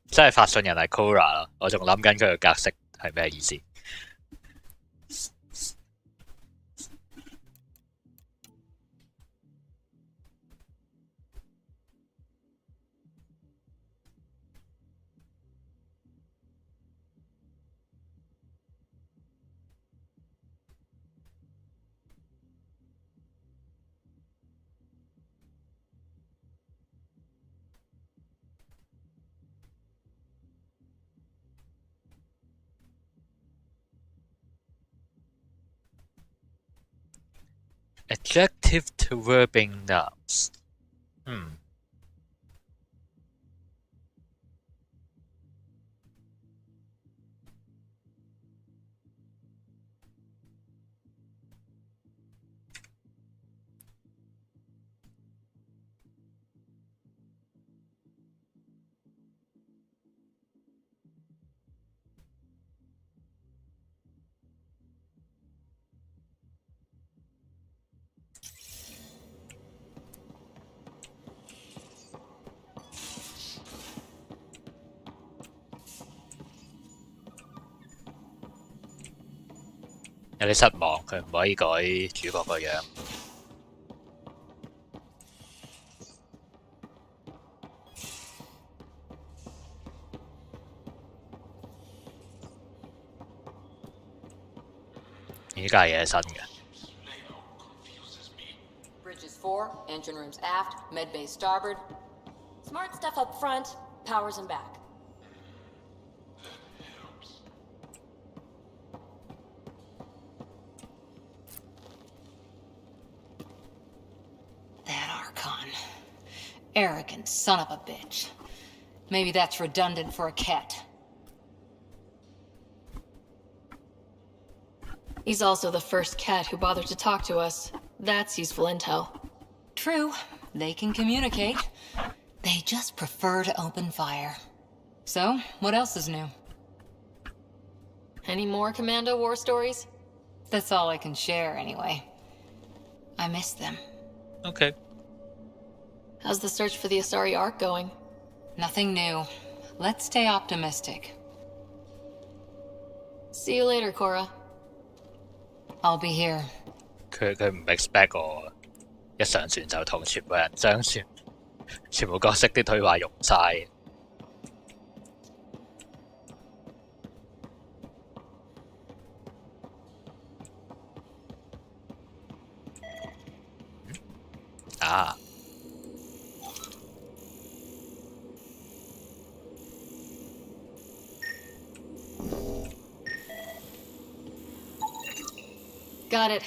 真係發信人係 Cora 啦，我仲諗緊佢嘅格式係咩意思。Adjective to verbing nouns.有啲失望，佢唔可以改主角個樣。呢架嘢係新嘅。Bridges 4, engine rooms aft, med bay starboard. Smart stuff up front, powers in back. That Archon. Arrogant son of a bitch. Maybe that's redundant for a cat. He's also the first cat who bothered to talk to us. That's useful intel. True. They can communicate. They just prefer to open fire. So, what else is new? Any more Commando war stories? That's all I can share, anyway. I miss them. Okay. How's the search for the Asari Ark going? Nothing new. Let's stay optimistic. See you later, Cora. I'll be here. 佢唔 expect 我一上船就同全部人相傳，全部角色啲對話用晒。啊！ Got it.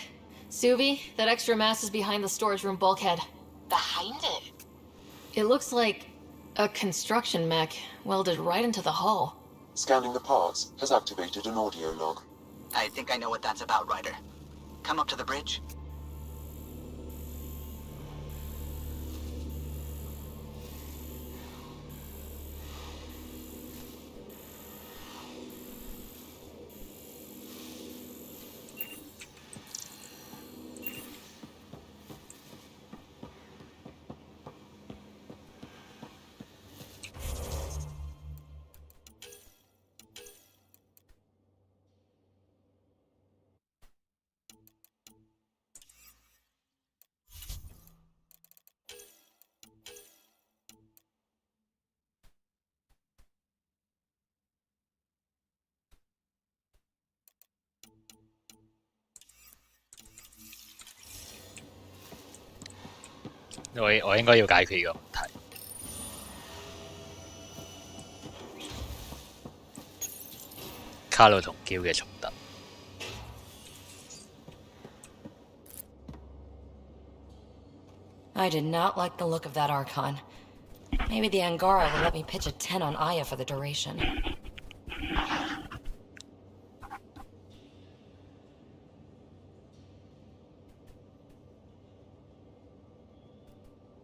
Suvi, that extra mass is behind the storage room bulkhead. Behind it? It looks like a construction mech welded right into the hull. Scanning the parts has activated an audio log. I think I know what that's about, Ryder. Come up to the bridge. 我應該要解決呢個問題。卡路同嬌嘅衝突。I did not like the look of that Archon. Maybe the Angara will let me pitch a 10 on Aya for the duration.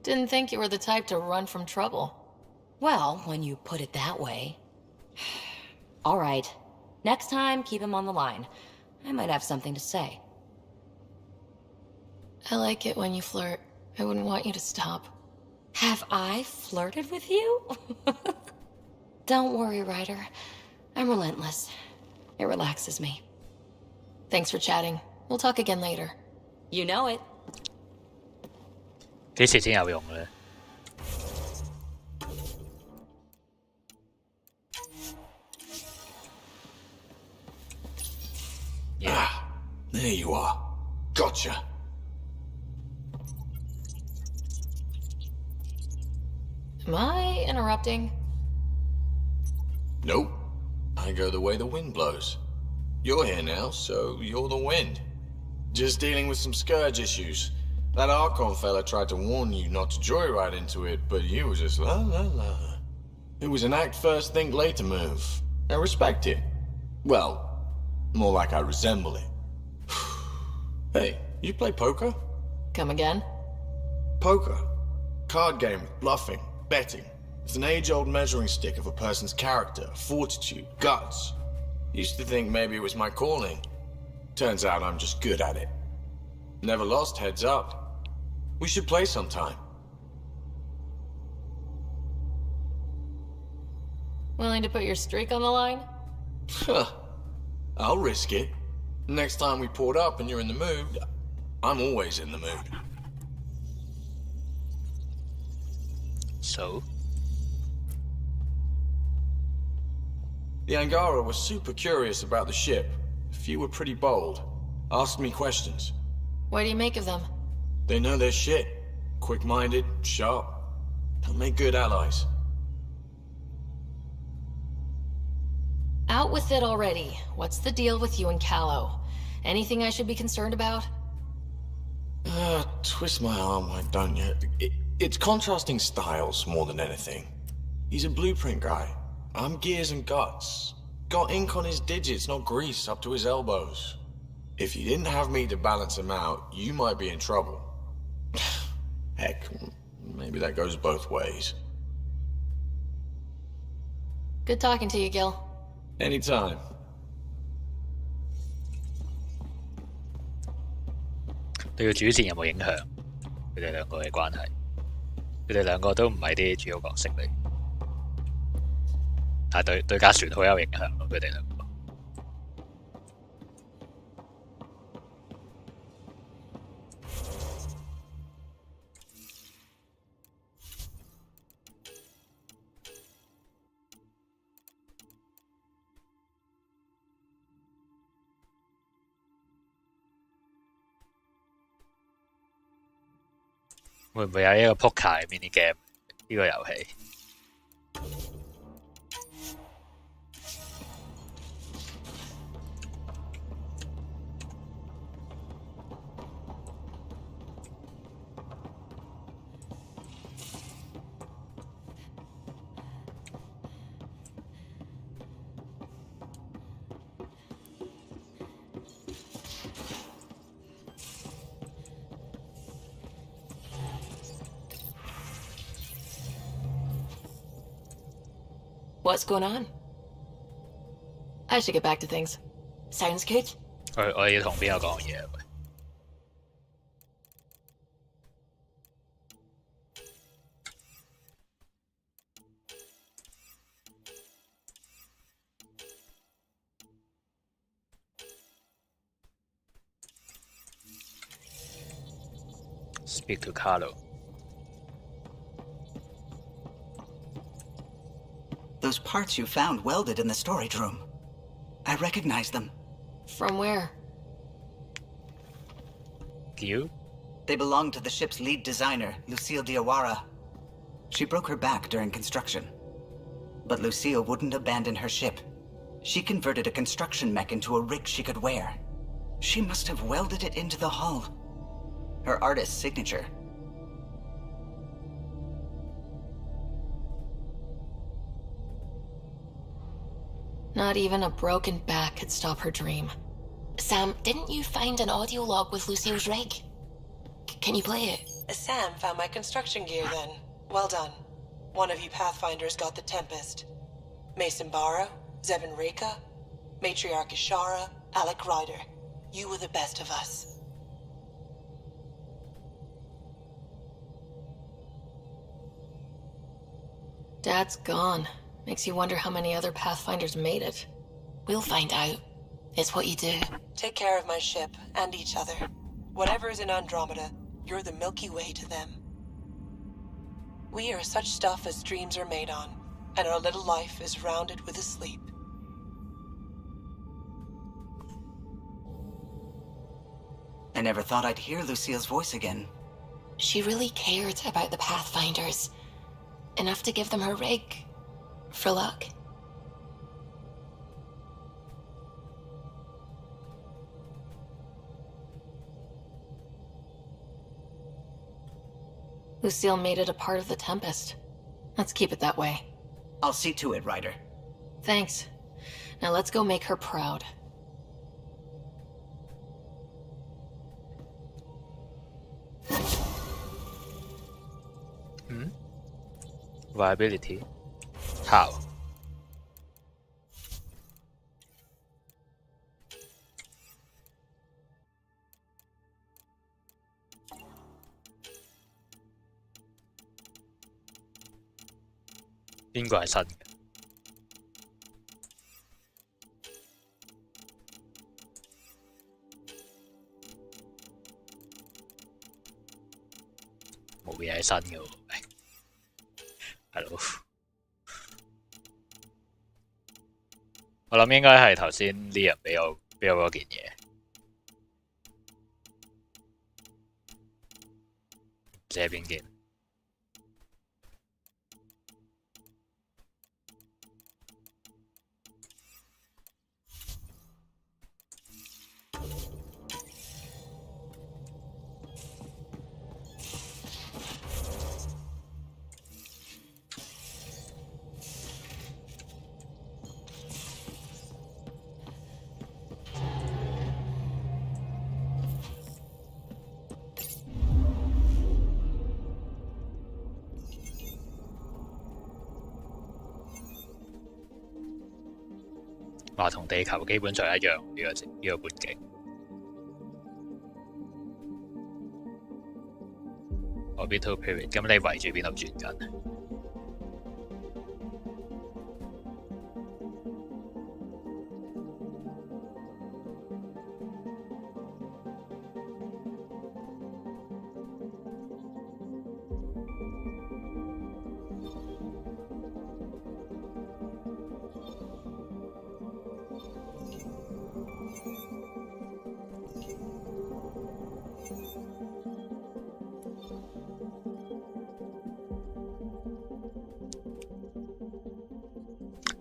Didn't think you were the type to run from trouble. Well, when you put it that way. All right. Next time, keep him on the line. I might have something to say. I like it when you flirt. I wouldn't want you to stop. Have I flirted with you? Don't worry, Ryder. I'm relentless. It relaxes me. Thanks for chatting. We'll talk again later. You know it. 幾時先有用咧？There you are. Gotcha. Am I interrupting? Nope. I go the way the wind blows. You're here now, so you're the wind. Just dealing with some scourge issues. That Archon fella tried to warn you not to joyride into it, but you were just la la la. It was an act first, think later move. I respect it. Well, more like I resemble it. Hey, you play poker? Come again? Poker. Card game with bluffing, betting. It's an age-old measuring stick of a person's character, fortitude, guts. Used to think maybe it was my calling. Turns out I'm just good at it. Never lost, heads up. We should play sometime. Willing to put your streak on the line? Huh. I'll risk it. Next time we port up and you're in the mood, I'm always in the mood. So? The Angara was super curious about the ship. A few were pretty bold. Asked me questions. What do you make of them? They know their shit. Quick-minded, sharp. They'll make good allies. Out with it already. What's the deal with you and Callow? Anything I should be concerned about? Twist my arm, why don't you? It's contrasting styles more than anything. He's a blueprint guy. I'm gears and guts. Got ink on his digits, not grease up to his elbows. If you didn't have me to balance him out, you might be in trouble. Heck, maybe that goes both ways. Good talking to you, Gil. Anytime. 對個主線有冇影響？佢哋兩個嘅關係，佢哋兩個都唔係啲主要角色嚟，但係對架船好有影響咯。佢哋兩個。會唔會有一個 poker 嘅 mini game 呢個遊戲？What's going on? I should get back to things. Sounds good? 我要同邊個講嘢？ Speak to Carlo. Those parts you found welded in the storage room. I recognize them. From where? You? They belonged to the ship's lead designer, Lucille Diawara. She broke her back during construction. But Lucille wouldn't abandon her ship. She converted a construction mech into a rig she could wear. She must have welded it into the hull. Her artist's signature. Not even a broken back could stop her dream. Sam, didn't you find an audio log with Lucille's rig? Can you play it? Sam found my construction gear then. Well done. One of you Pathfinders got the Tempest. Mason Barrow, Zevin Reka, Matriarch Ishara, Alec Ryder. You were the best of us. Dad's gone. Makes you wonder how many other Pathfinders made it. We'll find out. It's what you do. Take care of my ship and each other. Whatever is in Andromeda, you're the Milky Way to them. We are such stuff as dreams are made on, and our little life is rounded with a sleep. I never thought I'd hear Lucille's voice again. She really cared about the Pathfinders. Enough to give them her rig. For luck. Lucille made it a part of the Tempest. Let's keep it that way. I'll see to it, Ryder. Thanks. Now let's go make her proud. Viability? How?邊個係新嘅？冇嘢係新嘅喎，係咯。我諗應該係頭先啲人俾我嗰件嘢，唔知係邊件。話同地球基本上一樣呢個半徑。Orbital period， 咁你圍住邊度轉緊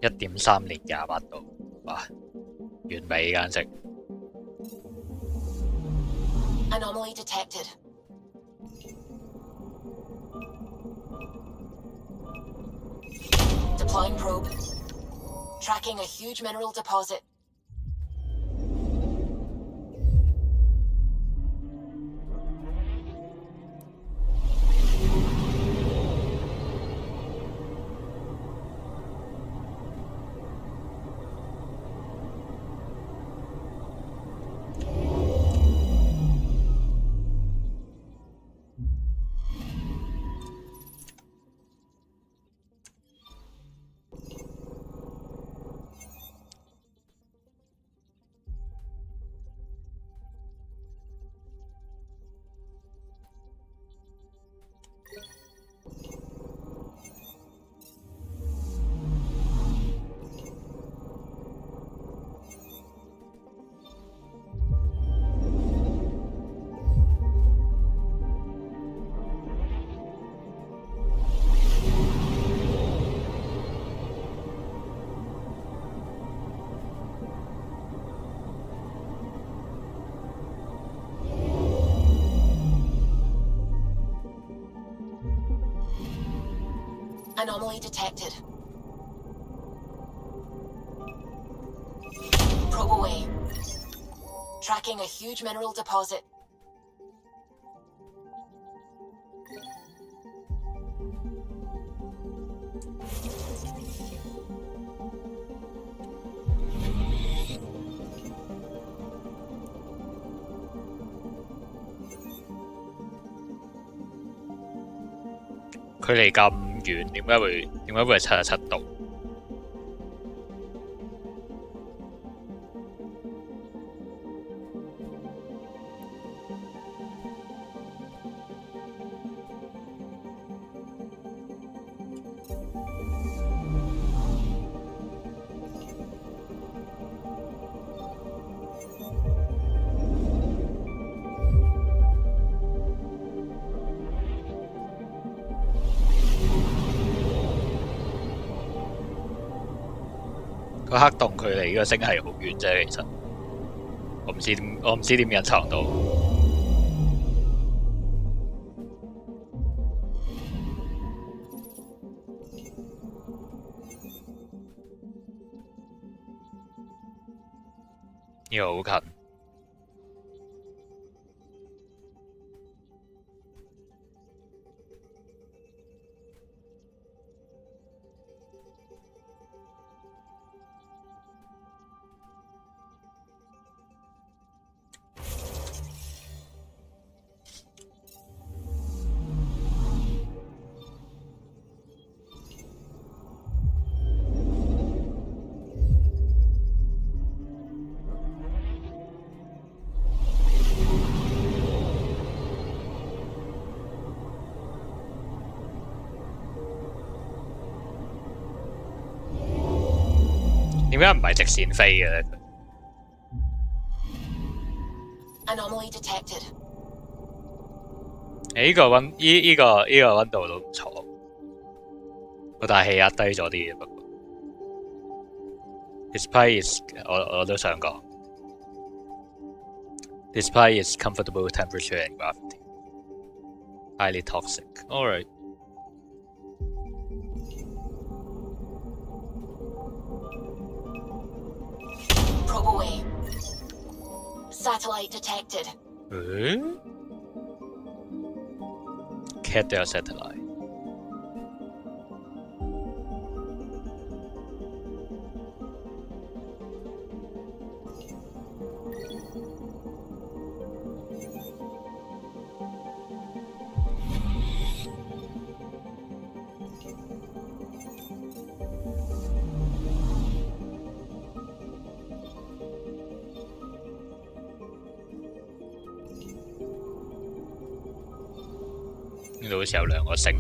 ？1.3年28度，哇！完美簡直。Anomaly detected. Deploying probe. Tracking a huge mineral deposit. Anomaly detected. Probe away. Tracking a huge mineral deposit.距離咁遠，點解會係77度？個黑洞距離呢個星系好遠啫，其實我唔知點隱藏到。呢個好近。點解唔係直線飛嘅咧？ Anomaly detected. 呢個溫度都唔錯，個大氣壓低咗啲不過。Despite its 我都想講 ，despite its comfortable temperature and gravity, highly toxic. Alright. Probe away. Satellite detected. Cat their satellite.呢度好似有兩個星。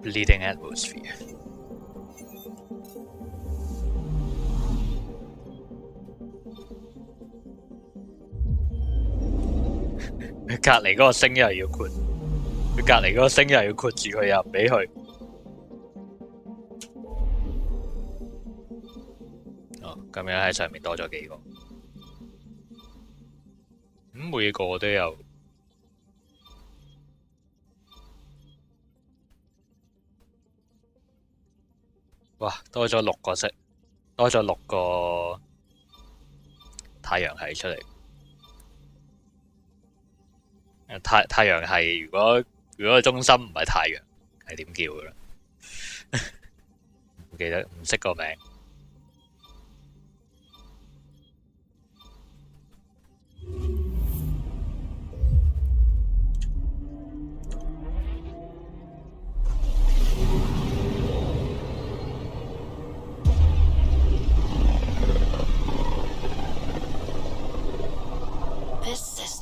Bleeding atmosphere.佢隔離嗰個星又要括，佢隔離嗰個星又要括住佢，又唔俾佢。哦，咁樣喺上面多咗幾個，咁每個都有。哇！多咗6個色，多咗6個太陽系出嚟。太陽系如果個中心唔係太陽，係點叫嘅咧？唔記得，唔識個名。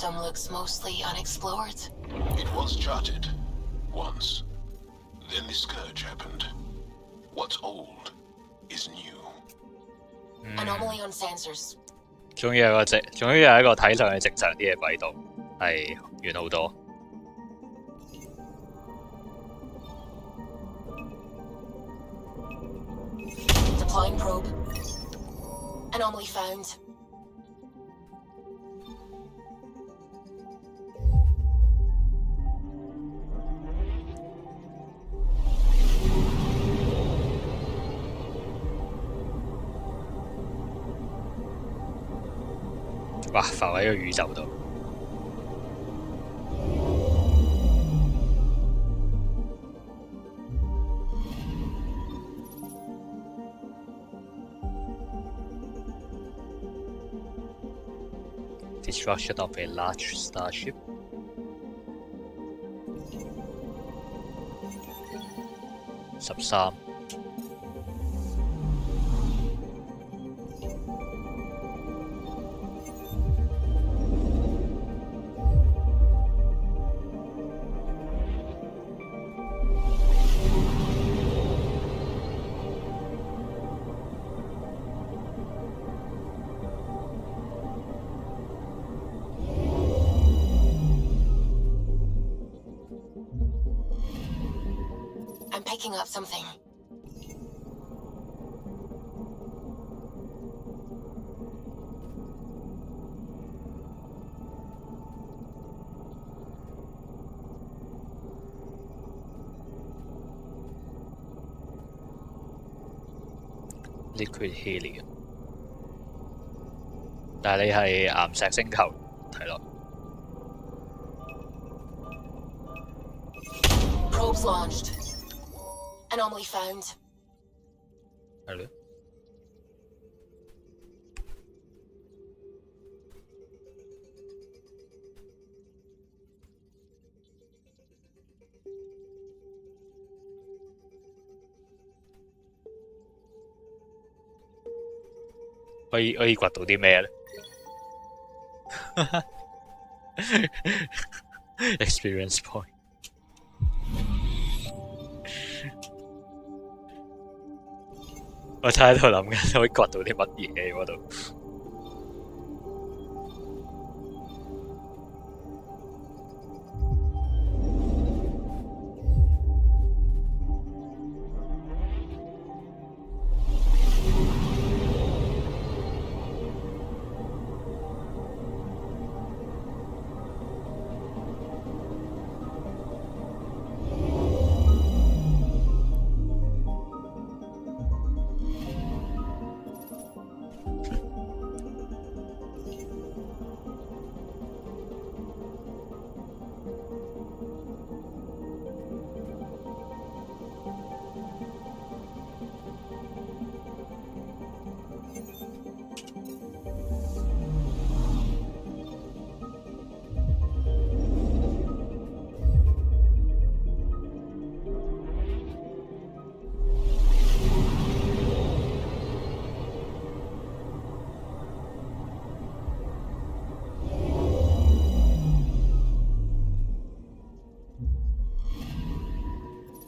system looks mostly unexplored. It was charted. Once. Then the Scourge happened. What's old is new. Anomaly on sensors. 終於有一個睇上去正常啲嘅軌道，係遠好多。Deploying probe. Anomaly found. Wow, 哇！浮喺個宇宙度。Destruction of a large starship. 13。I'm picking up something. Liquid helium， 但係你係岩石星球睇落。Probes launched. Anomaly found. 係咯。可以掘到啲咩咧？Experience point。我真係喺度諗緊，可以掘到啲乜嘢喺嗰度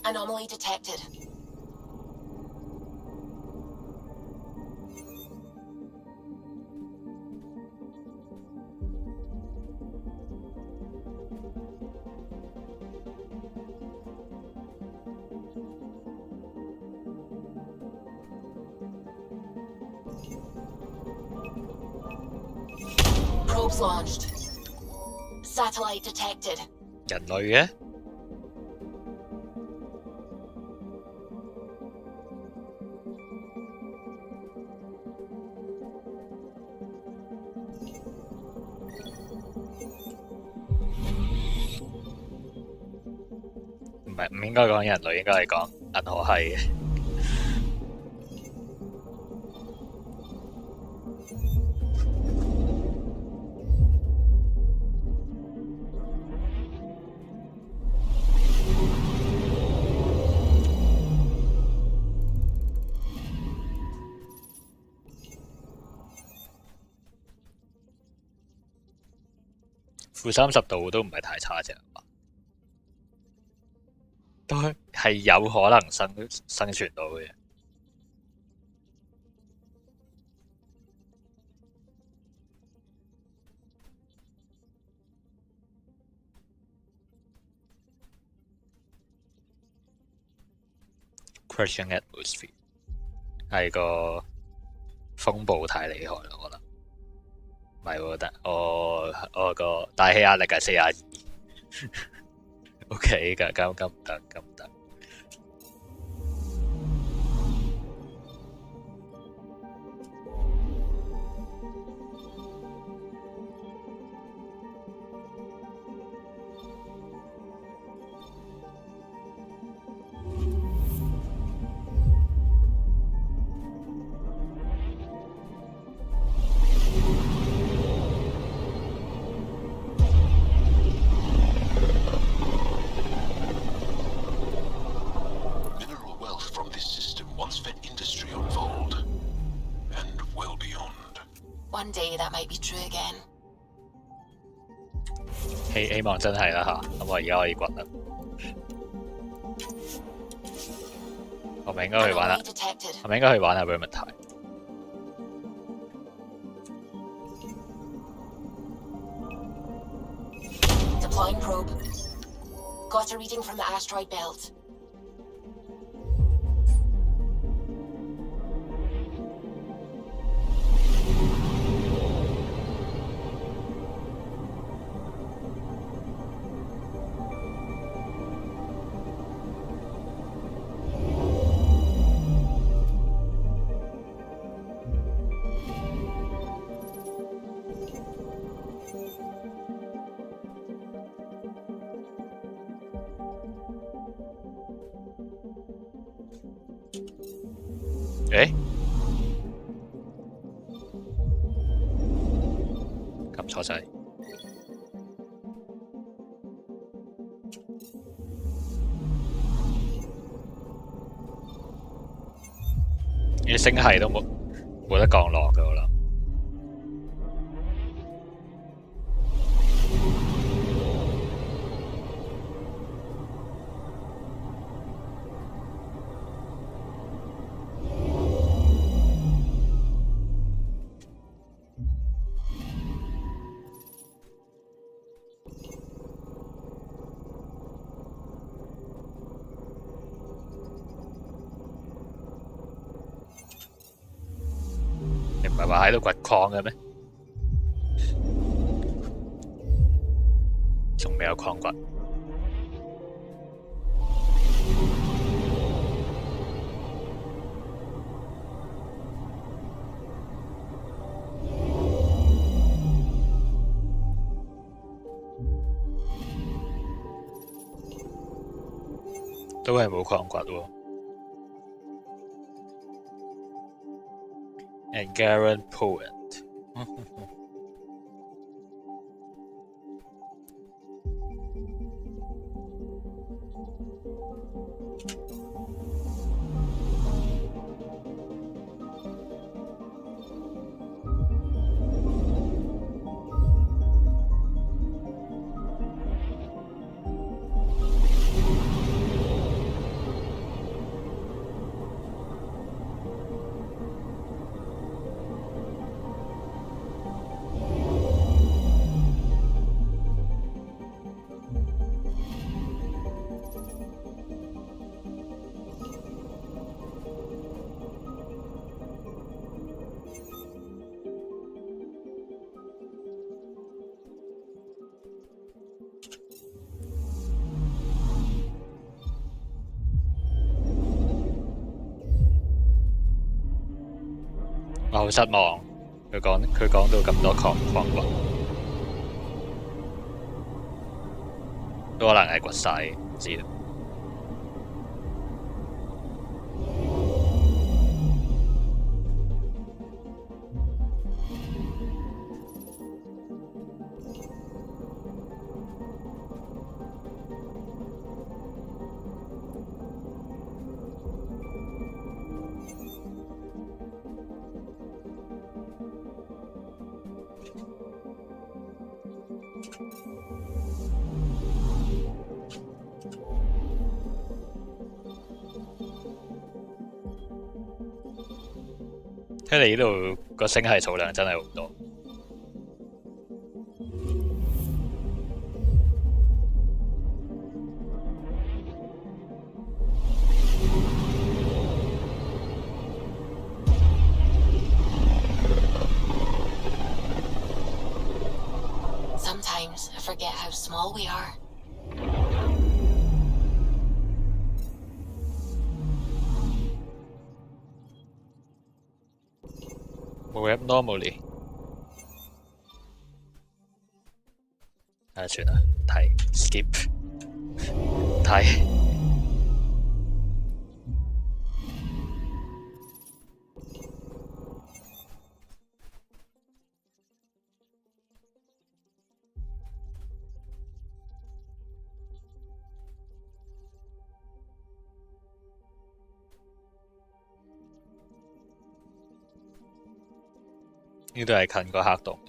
？Anomaly detected. Probes launched. Satellite detected. 人類嘅？唔應該講人類，應該係講銀河系嘅。-30度都唔係太差啫，都係有可能生存到嘅。Crushing atmosphere 係個風暴太厲害啦，我覺得。唔係喎，我個大氣壓力係42。OK 㗎，咁唔得，咁唔得。One day that might be true again. 希望真係啦嚇，咁我而家可以掘啦。我咪應該去玩啦，係咪應該去玩下 Vermintide？ Deploying probe. Got a reading from the asteroid belt.撳錯掣。啲星系都冇得降落嘅，我諗。唔係話喺度掘礦嘅咩？仲未有礦掘。都係冇礦掘喎。And Garen Poet 我好失望，佢講到咁多礦掘，都可能係掘晒，唔知啦。睇嚟呢度個星系數量真係好多。Sometimes I forget how small we are. Move abnormally。算啦，睇 skip 睇。呢度係近個黑洞。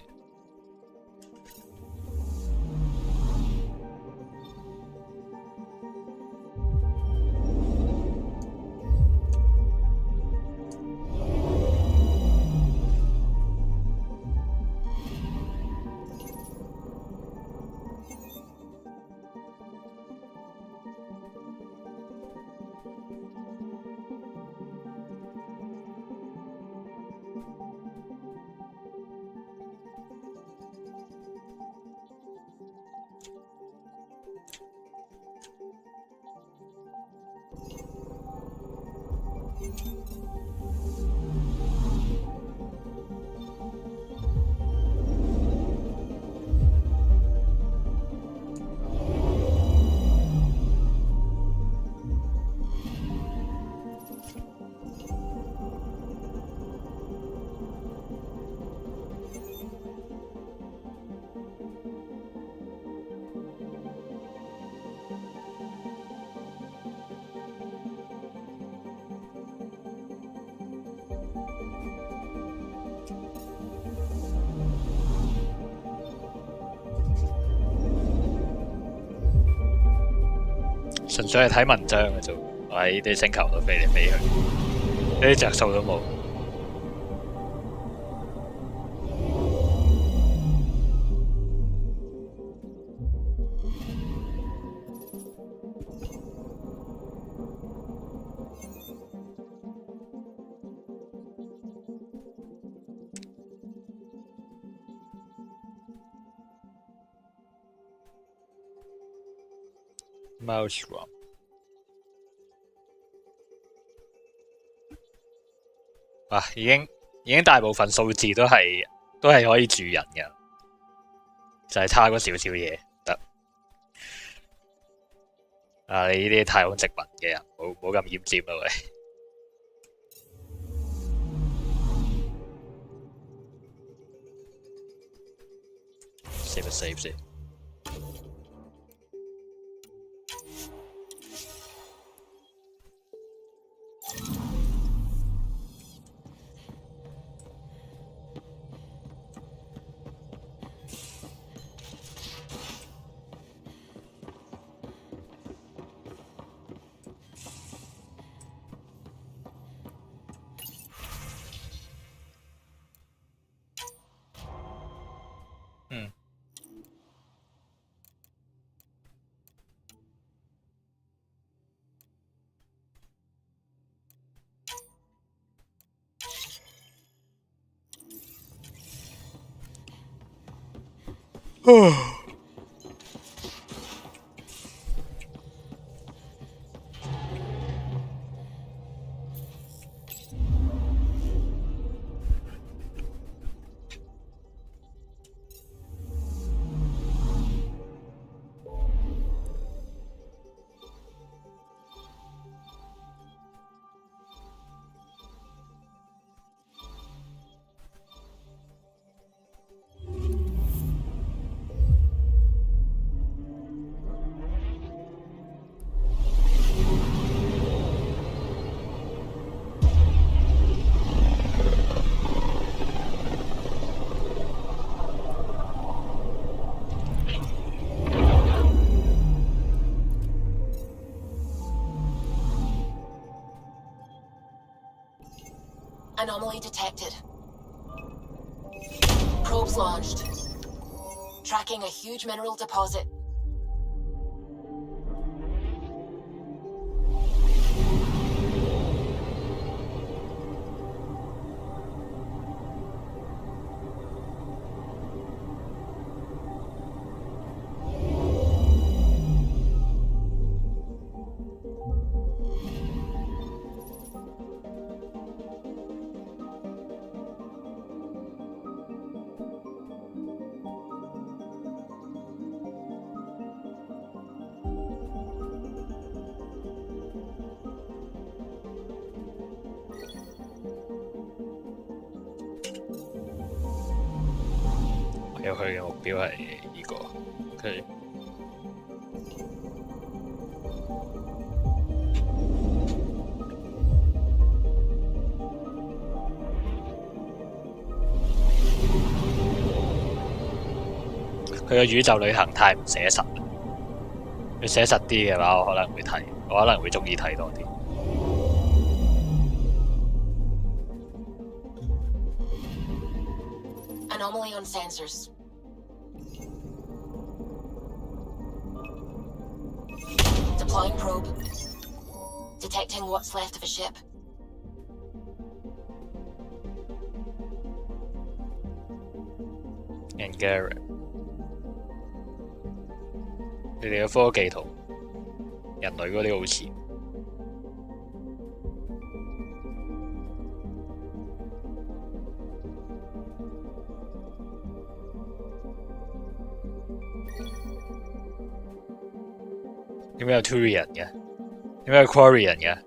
純粹係睇文章嘅啫，我喺啲星球度飛嚟飛去，一啲着數都冇。Mouse ROM 啊，已經大部分數字都係可以住人嘅，就係差嗰少少嘢得。啊，你呢啲太空殖民嘅人，冇咁奄尖啦喂。save 先。Anomaly detected. Probes launched. Tracking a huge mineral deposit.有佢嘅目標係呢個，佢嘅宇宙旅行太唔寫實啦。要寫實啲嘅話，我可能會睇，我可能會中意睇多啲。Anomaly on sensors. Deploying probe. Detecting what's left of a ship. Garrett， 你哋嘅科技同人類嗰啲好似。點解有 Turian 嘅？點解有 Quarian 嘅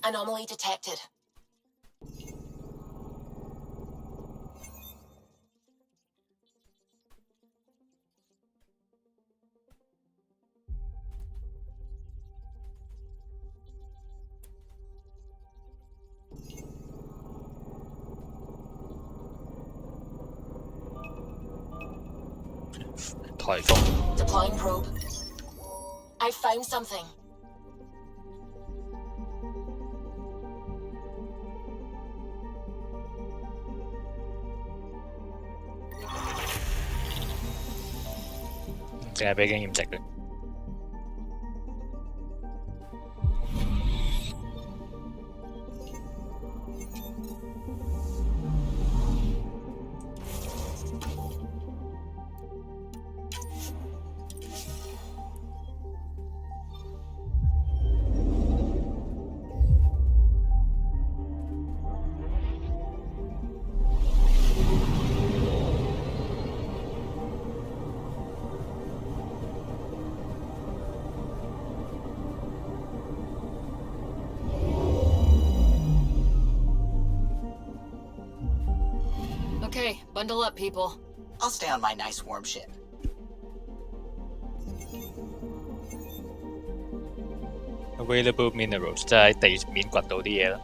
？Anomaly detected. Deploying probe. I found something.淨係俾經驗值嘅。Okay, bundle up, people. I'll stay on my nice warm ship. Available minerals 即係喺地面掘到啲嘢啦。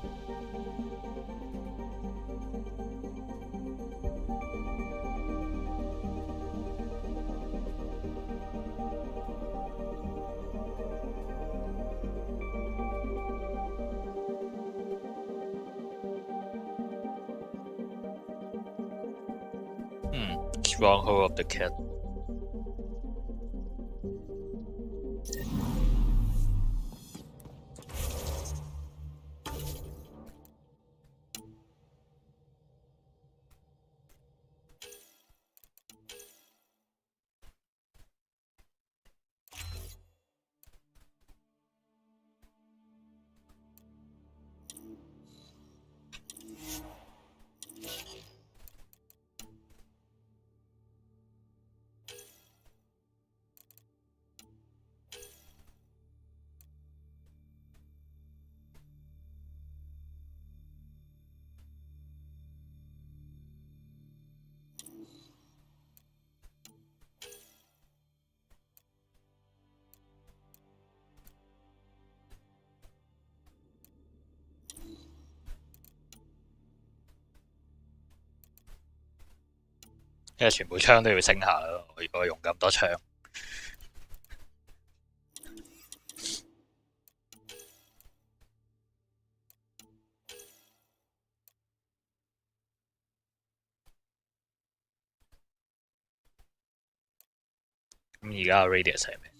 Stronghold of the Cat。因為全部槍都要升下咯。如果用咁多槍，咁而家 radius 係咩？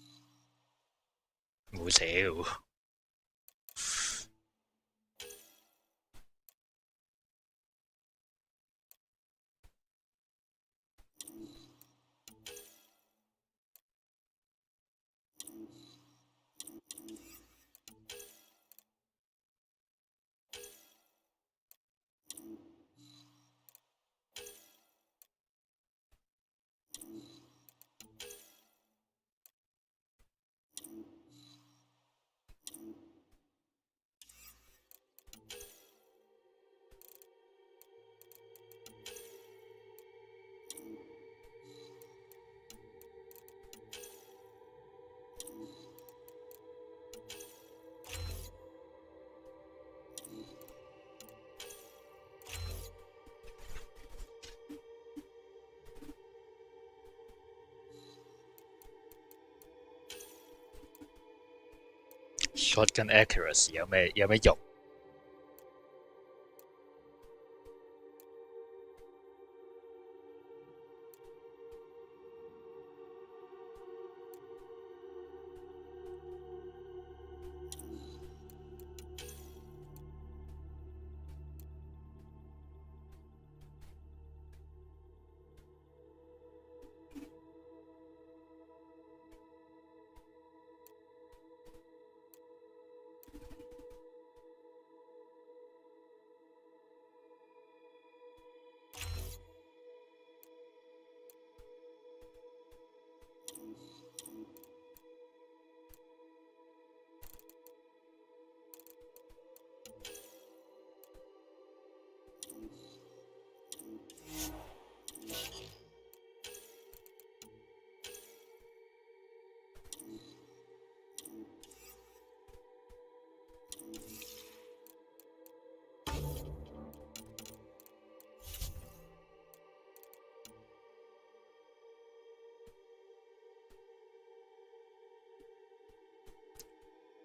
冇寫嘅喎。Shotgun accuracy 有咩用？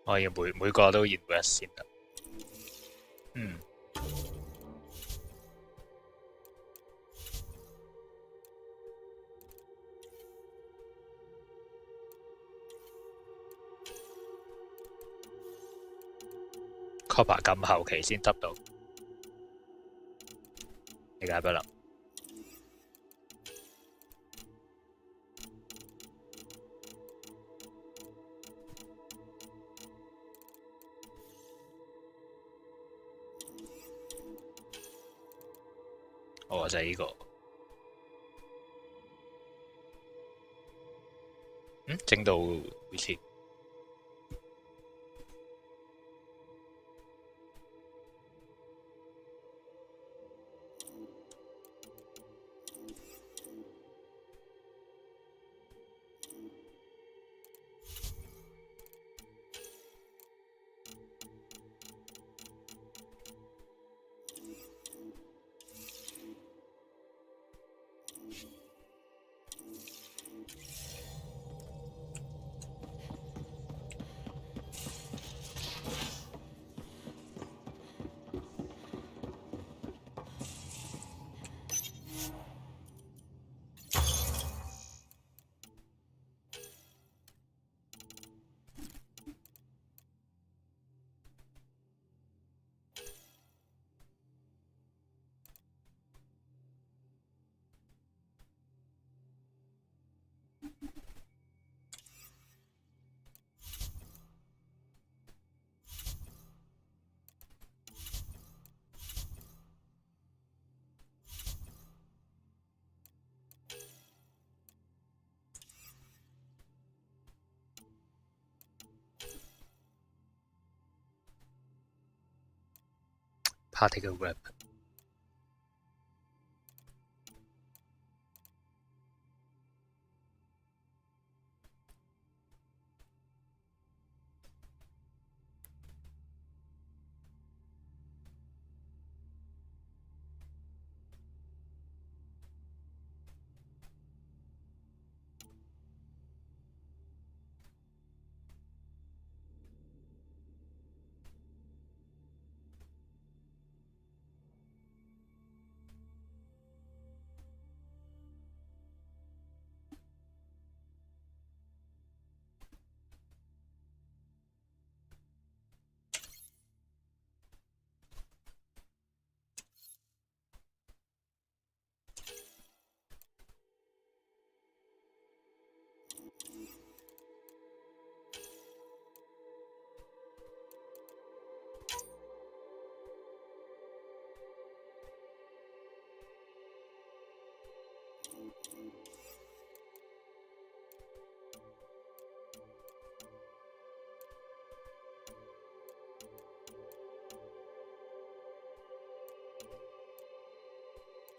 我要每個都 invest 先得。copper 咁後期先執到，理解不能。哦，就係呢個。整到好似。Particle weapon。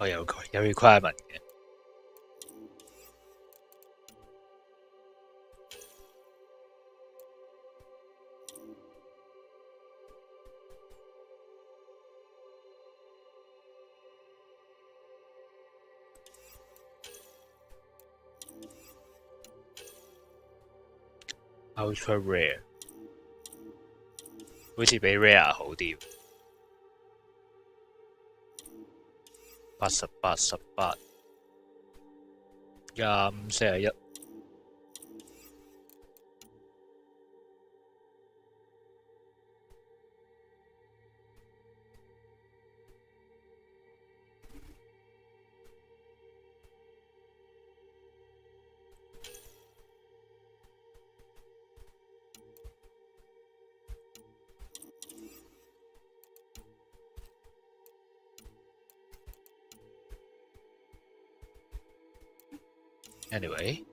我有 requirement 嘅。Ultra rare， 好似比 rare 好啲。88、18、25、41。Anyway，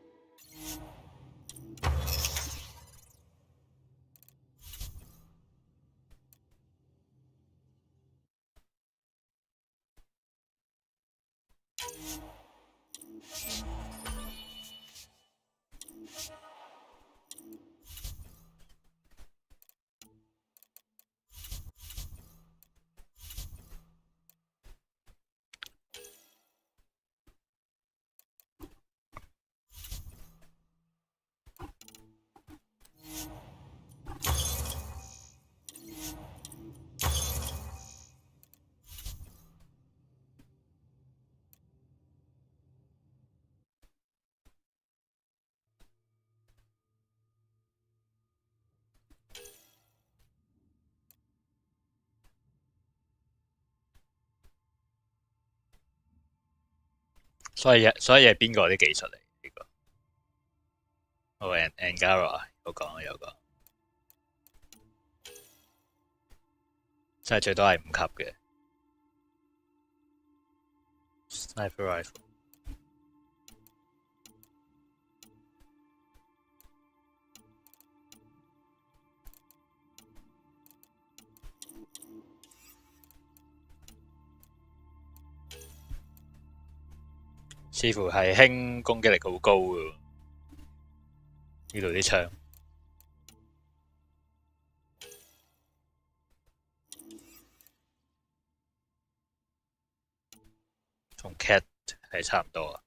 所以係邊個啲技術嚟？呢個哦 Angara 有講，即係最多係5級嘅 Sniper Rifle。似乎係輕攻擊力好高嘅呢度啲槍。同 Cat 係差唔多啊。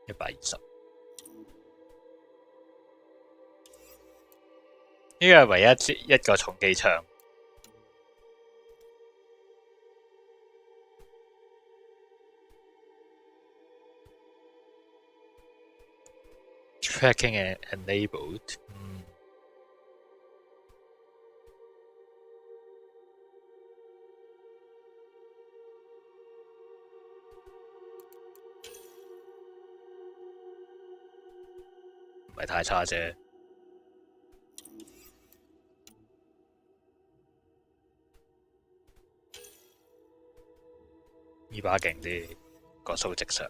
120。呢個係唯一一個重機槍。Tracking and enabled。唔係太差啫。呢把勁啲，個數值上。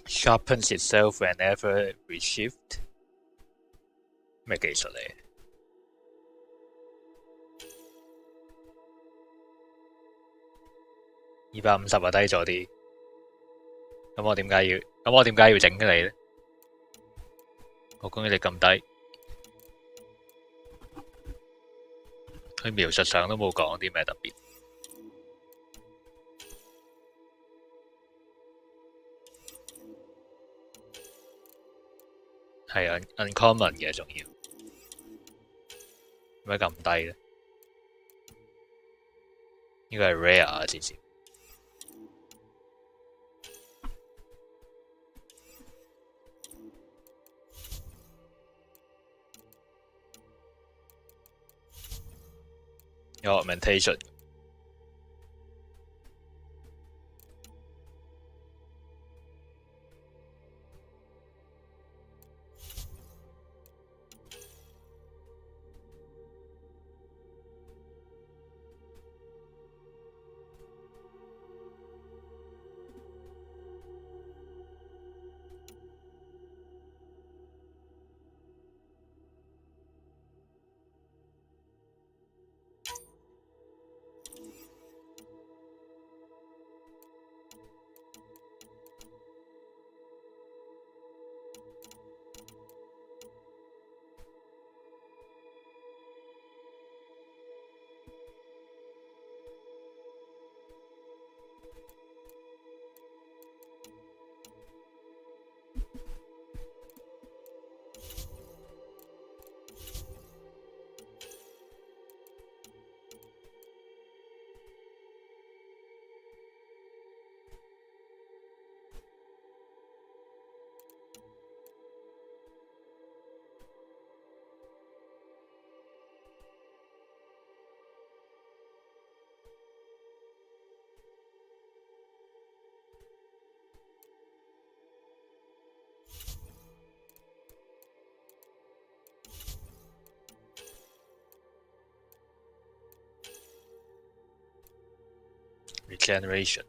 sharpens itself whenever received。咩技術嚟？250啊，低咗啲。咁我點解要整你咧？我攻擊力咁低，佢描述上都冇講啲咩特別。係啊 ，uncommon 嘅仲要，點解咁低咧？呢個係 rare 啊，至少。有 augmentation。regeneration。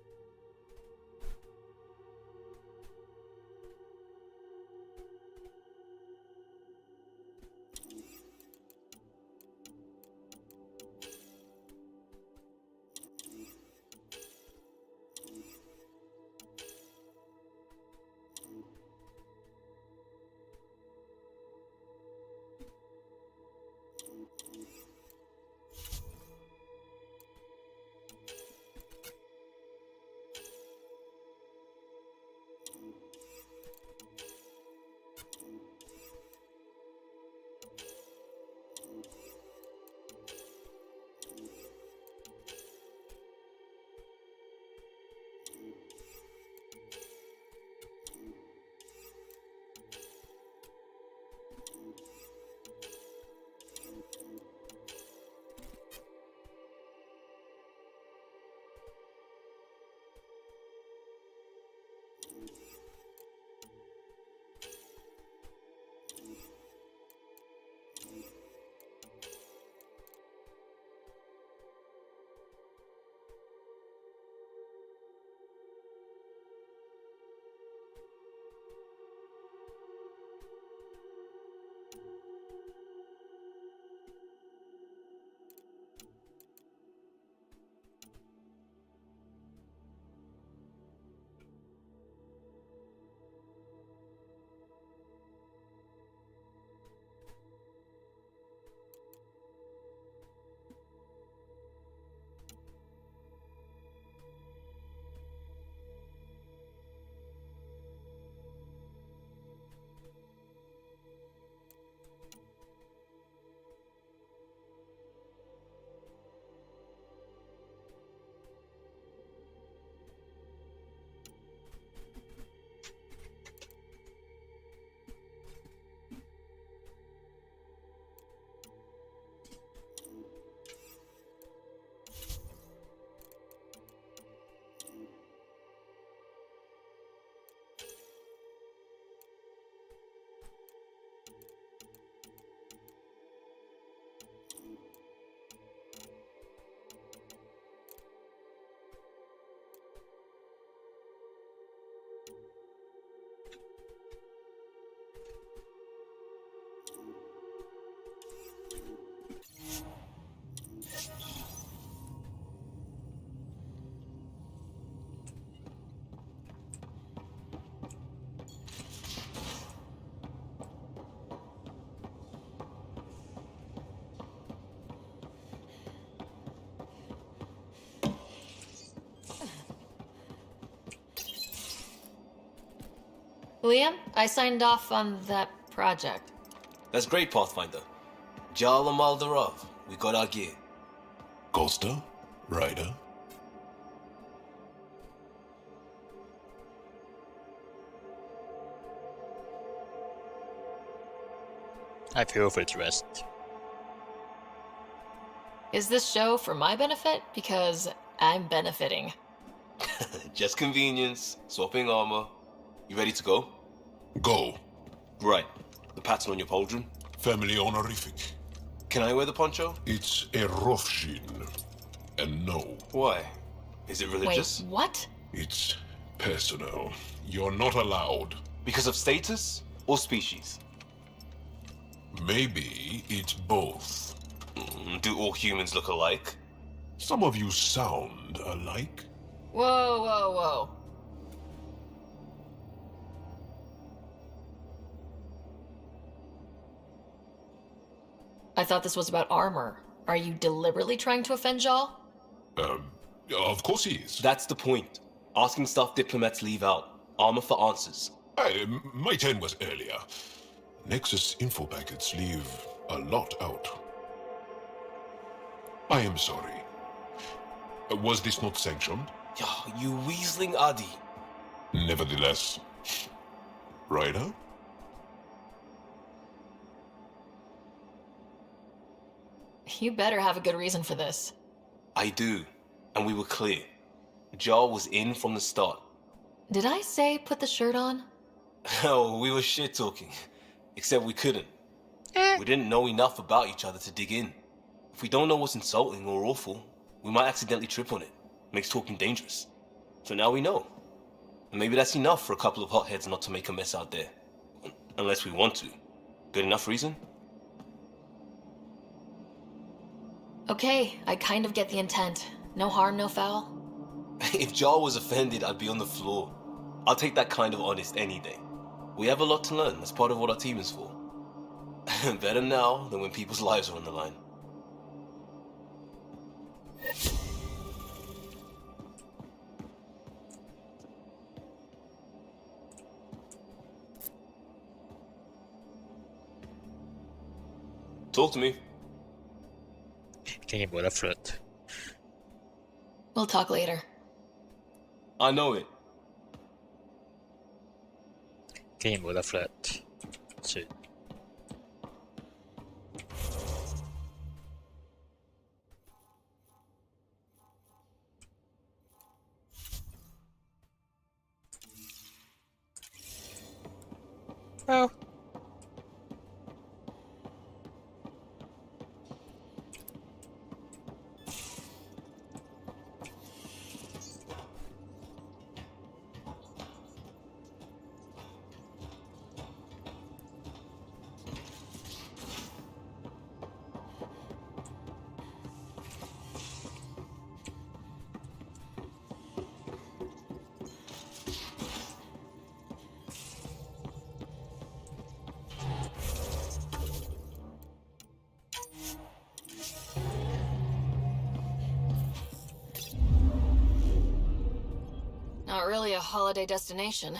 Liam, I signed off on that project. That's great, Pathfinder. Jal Maldarov, we got our gear. Costa? Ryder? I feel for the rest. Is this show for my benefit? Because I'm benefiting. Just convenience, swapping armor. You ready to go? Go. Right. The pattern on your pauldron? Family honorific. Can I wear the poncho? It's a Rofshin. And no. Why? Is it religious? Wait, what? It's personal. You're not allowed. Because of status or species? Maybe it's both. Do all humans look alike? Some of you sound alike. Whoa, whoa, whoa. I thought this was about armor. Are you deliberately trying to offend Jal? Of course he is. That's the point. Asking stuff diplomats leave out. Armor for answers. My turn was earlier. Nexus info packets leave a lot out. I am sorry. Was this not sanctioned? You weaseling Adi. Nevertheless. Ryder? You better have a good reason for this. I do. And we were clear. Jal was in from the start. Did I say put the shirt on? Oh, we were shit-talking. Except we couldn't. We didn't know enough about each other to dig in. If we don't know what's insulting or awful, we might accidentally trip on it. Makes talking dangerous. So now we know. And maybe that's enough for a couple of hotheads not to make a mess out there. Unless we want to. Good enough reason? Okay, I kind of get the intent. No harm, no foul. If Jal was offended, I'd be on the floor. I'll take that kind of honest any day. We have a lot to learn. That's part of what our team is for. Better now than when people's lives are on the line. Talk to me. Can you put a flirt? We'll talk later. I know it. Can you put a flirt? Shit. Well. Not really a holiday destination.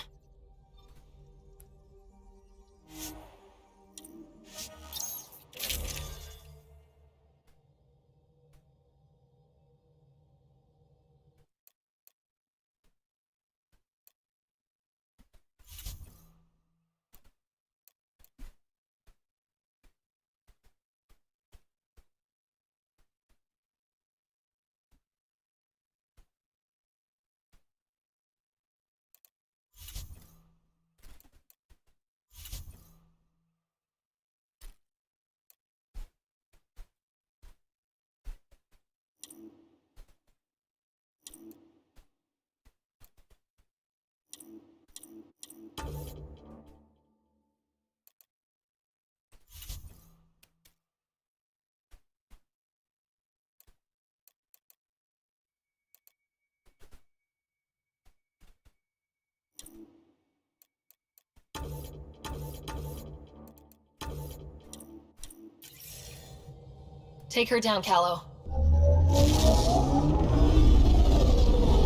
Take her down, Callow.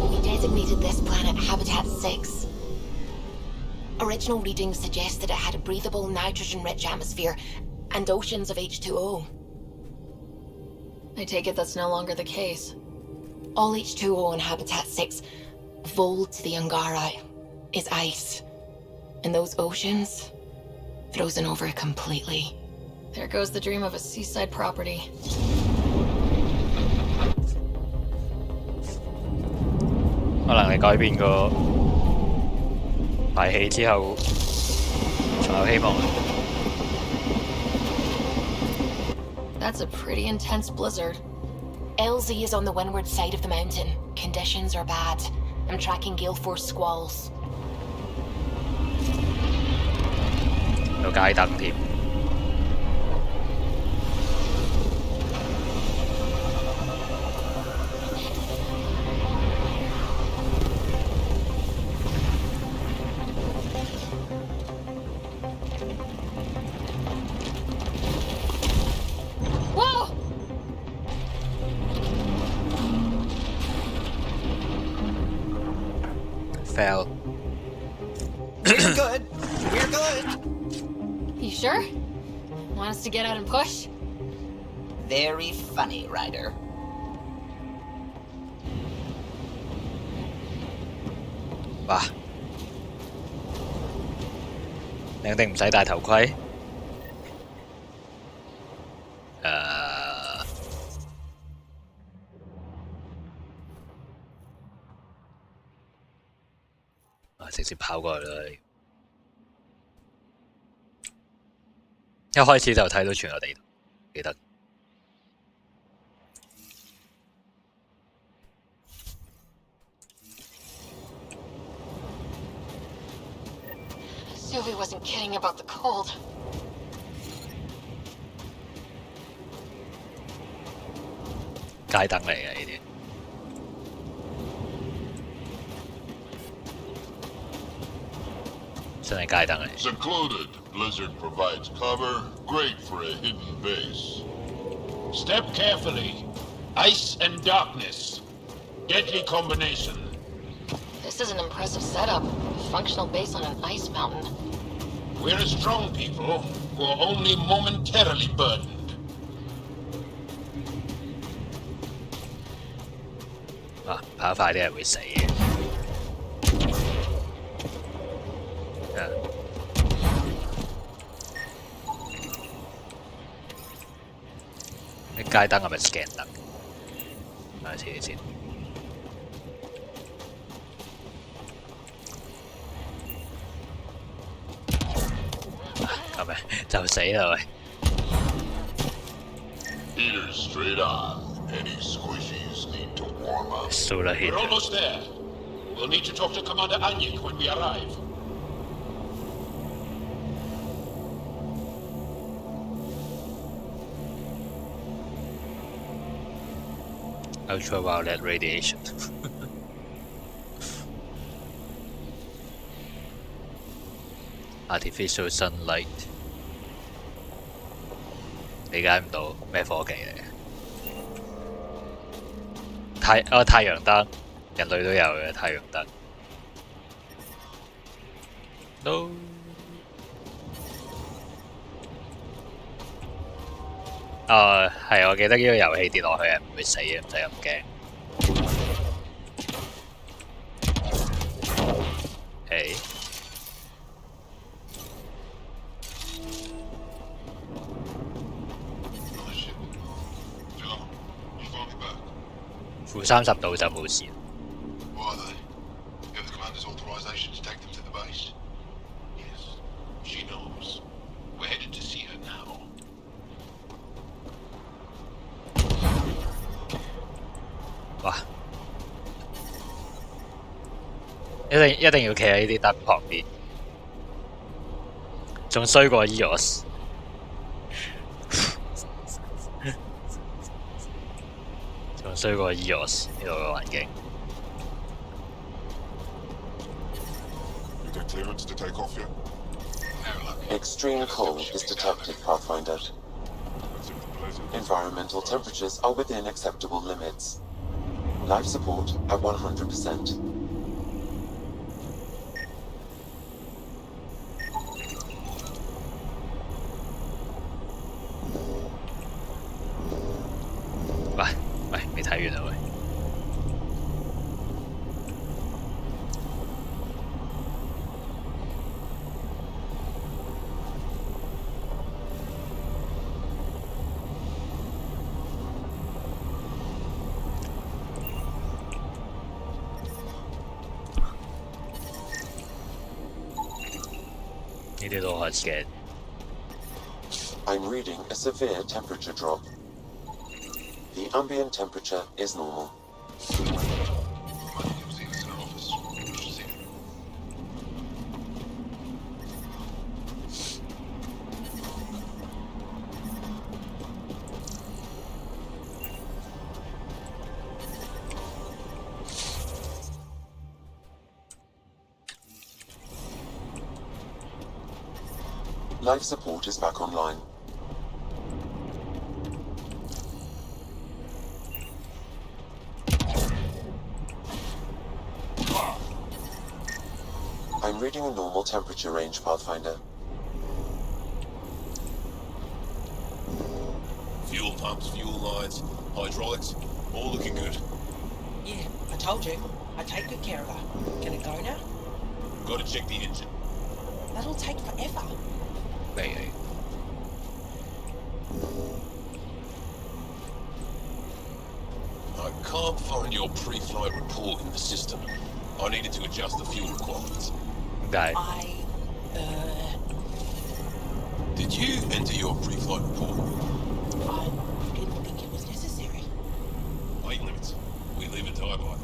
We designated this planet Habitat 6. Original readings suggest that it had a breathable, nitrogen-rich atmosphere and oceans of H2O. I take it that's no longer the case. All H2O on Habitat 6, Vol to the Angara, is ice. And those oceans, frozen over completely. There goes the dream of a seaside property. 可能你改變個排氣之後，仲有希望。That's a pretty intense blizzard. LZ is on the windward side of the mountain. Conditions are bad. I'm tracking gale force squalls. 有街燈添。Fail. We're good. We're good. You sure? Want us to get out and push? Very funny, Ryder. 哇！你一定唔使戴頭盔？直接跑過去啦！一開始就睇到全個地圖，記得。Sylvie wasn't kidding about the cold. 街燈嚟嘅呢啲。Secluded, blizzard provides cover, great for a hidden base. Step carefully. Ice and darkness. Deadly combination. This is an impressive setup. A functional base on an ice mountain. We're a strong people who are only momentarily burdened. 跑快啲係會死嘅。啲街燈係咪 scan 燈？睇下先。咁咪就死啦喂！ Heaters straight on. Any squishies need to warm up. Solar heater. We're almost there. We'll need to talk to Commander Anyik when we arrive. Ultraviolet radiation. Artificial sunlight. 理解唔到咩科技嚟嘅？太陽燈，人類都有嘅太陽燈。No。係，我記得呢個遊戲跌落去係唔會死嘅，唔使咁驚。誒，負30度就冇事。Why are they? You have the commander's authorization to take them to the base? Yes, she knows. We're headed to see her now. 哇！一定要企喺呢啲燈旁邊，仲衰過 EOS。仲衰過 EOS 呢度嘅環境。You get clearance to take off yet? Extreme cold is detected, Pathfinder. Environmental temperatures are within acceptable limits. Life support at 100%. 喂喂，未睇完啊喂！呢啲都開始嘅。I'm reading a severe temperature drop. The ambient temperature is normal. Life support is back online. I'm reading a normal temperature range, Pathfinder. Fuel pumps, fuel lines, hydraulics, all looking good. Yeah, I told you. I take good care of her. Can it go now? Gotta check the engine. That'll take forever. Maybe. I can't find your pre-flight report in the system. I needed to adjust the fuel requirements. Okay. Did you enter your pre-flight report? I didn't think it was necessary. Weight limits. We live and die by.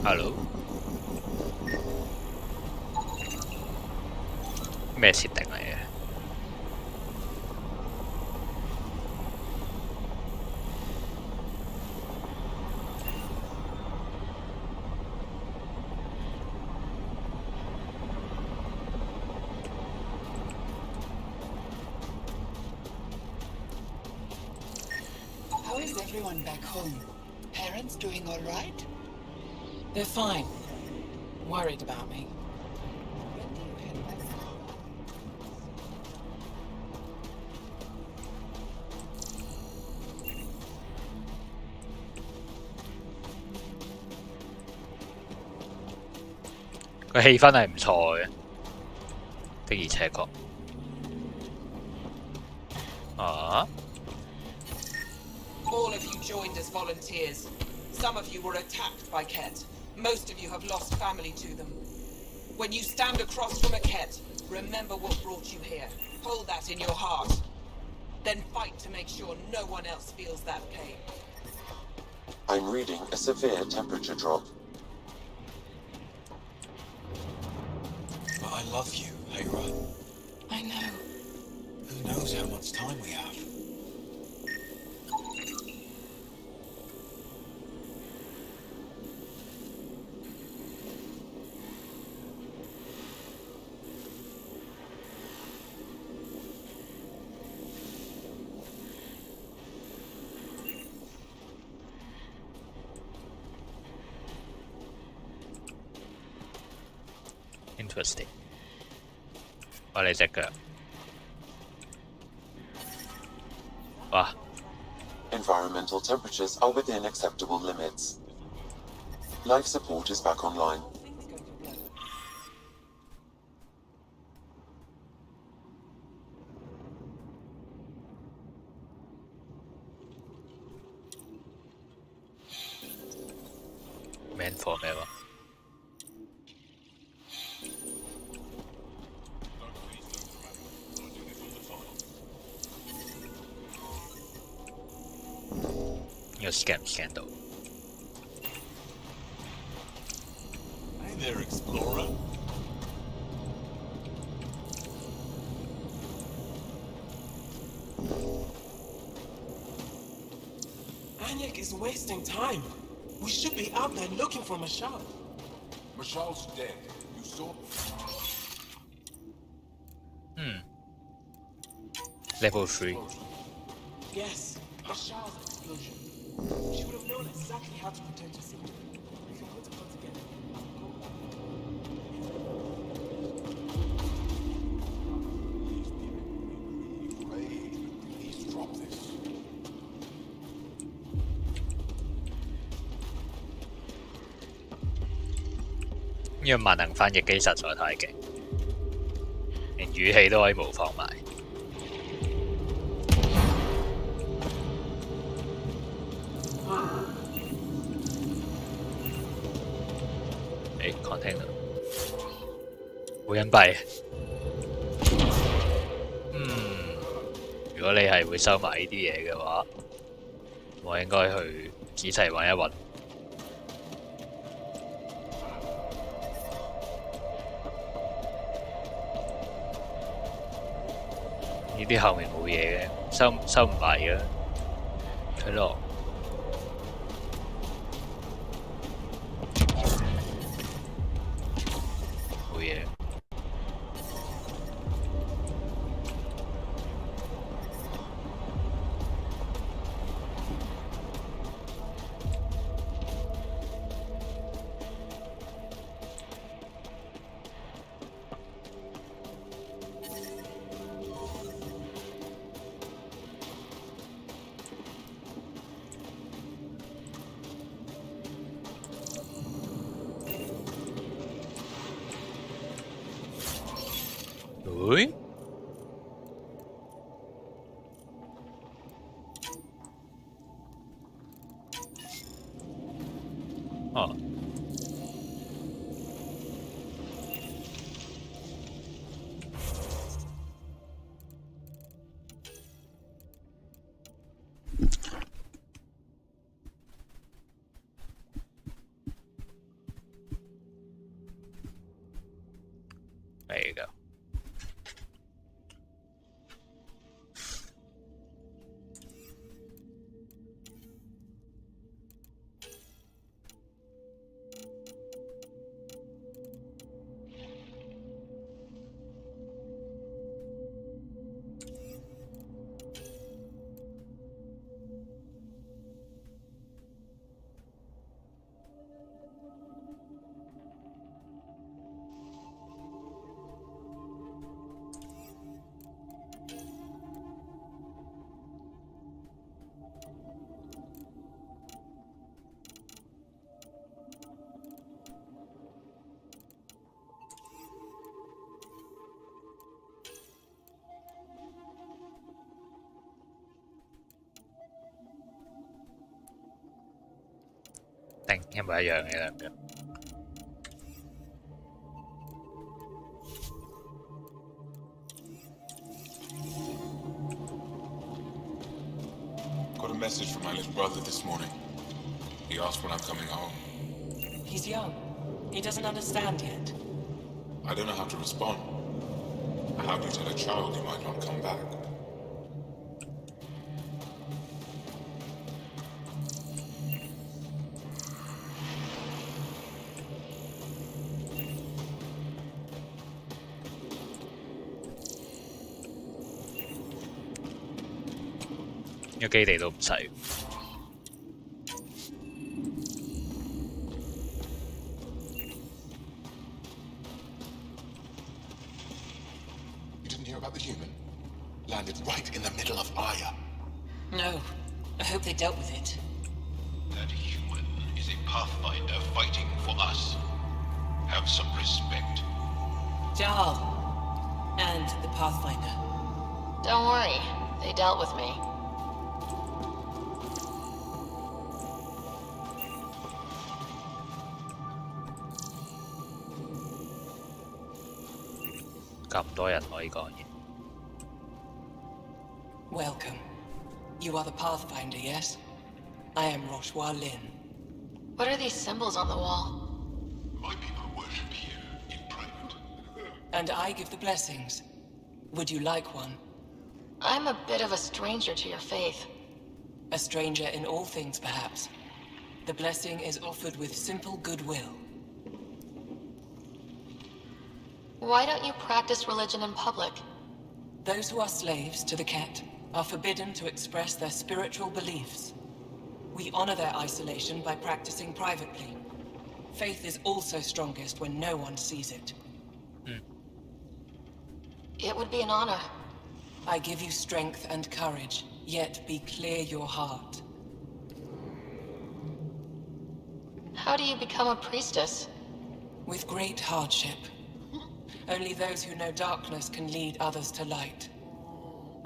Hello？ 咩設定嚟嘅？How is everyone back home? Parents doing all right? They're fine. Worried about me. When do you head back?個氣氛係唔錯嘅，的而且確。啊！ All of you joined as volunteers. Some of you were attacked by Ket. Most of you have lost family to them. When you stand across from a Ket, remember what brought you here. Hold that in your heart. Then fight to make sure no one else feels that pain. I'm reading a severe temperature drop. But I love you, Hera. I know. Who knows how much time we have? Interesting。我你隻腳，哇！ Environmental temperatures are within acceptable limits. Life support is back online. Man for 咩話？呢個 scan 唔 scan 到？ Hey there, explorer. Fennec is wasting time. We should be out there looking for Mashal. Mashal's dead. You saw? Level 3. Yes, Mashal's explosion. She would have known exactly how to protect herself. We can put it all together. Please drop this. 呢個萬能翻譯機實在太勁，連語氣都可以模仿埋。container 會隱蔽。如果你係會收埋呢啲嘢嘅話，我應該去仔細揾一揾。呢啲後面冇嘢嘅，收唔埋嘅，睇落。冇嘢。喂？哦。There you go.定一模一樣嘅兩個。Got a message from my little brother this morning. He asked when I'm coming home. He's young. He doesn't understand yet. I don't know how to respond. How do you tell a child you might not come back?個基地都唔細。You didn't hear about the human? Landed right in the middle of Aya. No. I hope they dealt with it. That human is a pathfinder fighting for us. Have some respect. Jal. And the Pathfinder. Don't worry. They dealt with me. Welcome. You are the Pathfinder, yes? I am Roshua Lin. What are these symbols on the wall? My people worship here in private. And I give the blessings. Would you like one? I'm a bit of a stranger to your faith. A stranger in all things, perhaps. The blessing is offered with simple goodwill. Why don't you practice religion in public? Those who are slaves to the Ket are forbidden to express their spiritual beliefs. We honor their isolation by practicing privately. Faith is also strongest when no one sees it. It would be an honor. I give you strength and courage, yet be clear your heart. How do you become a priestess? With great hardship. Only those who know darkness can lead others to light.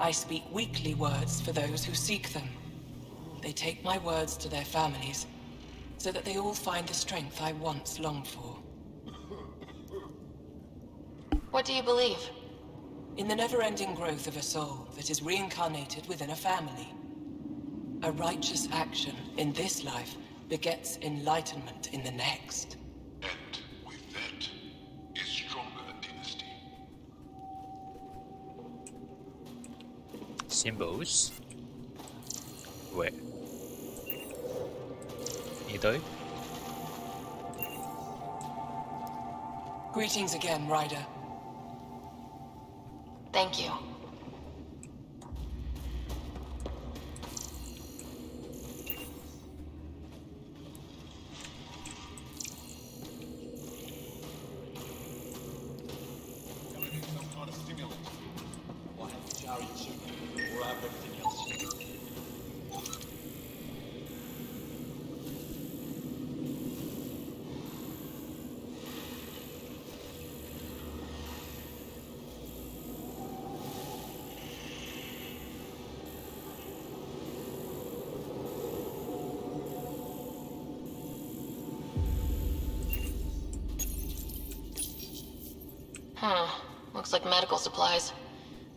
I speak weekly words for those who seek them. They take my words to their families, so that they all find the strength I once longed for. What do you believe? In the never-ending growth of a soul that is reincarnated within a family. A righteous action in this life begets enlightenment in the next. And with that, a stronger dynasty. Symbols. Where? 呢堆 Greetings again, Ryder. Thank you. Looks like medical supplies.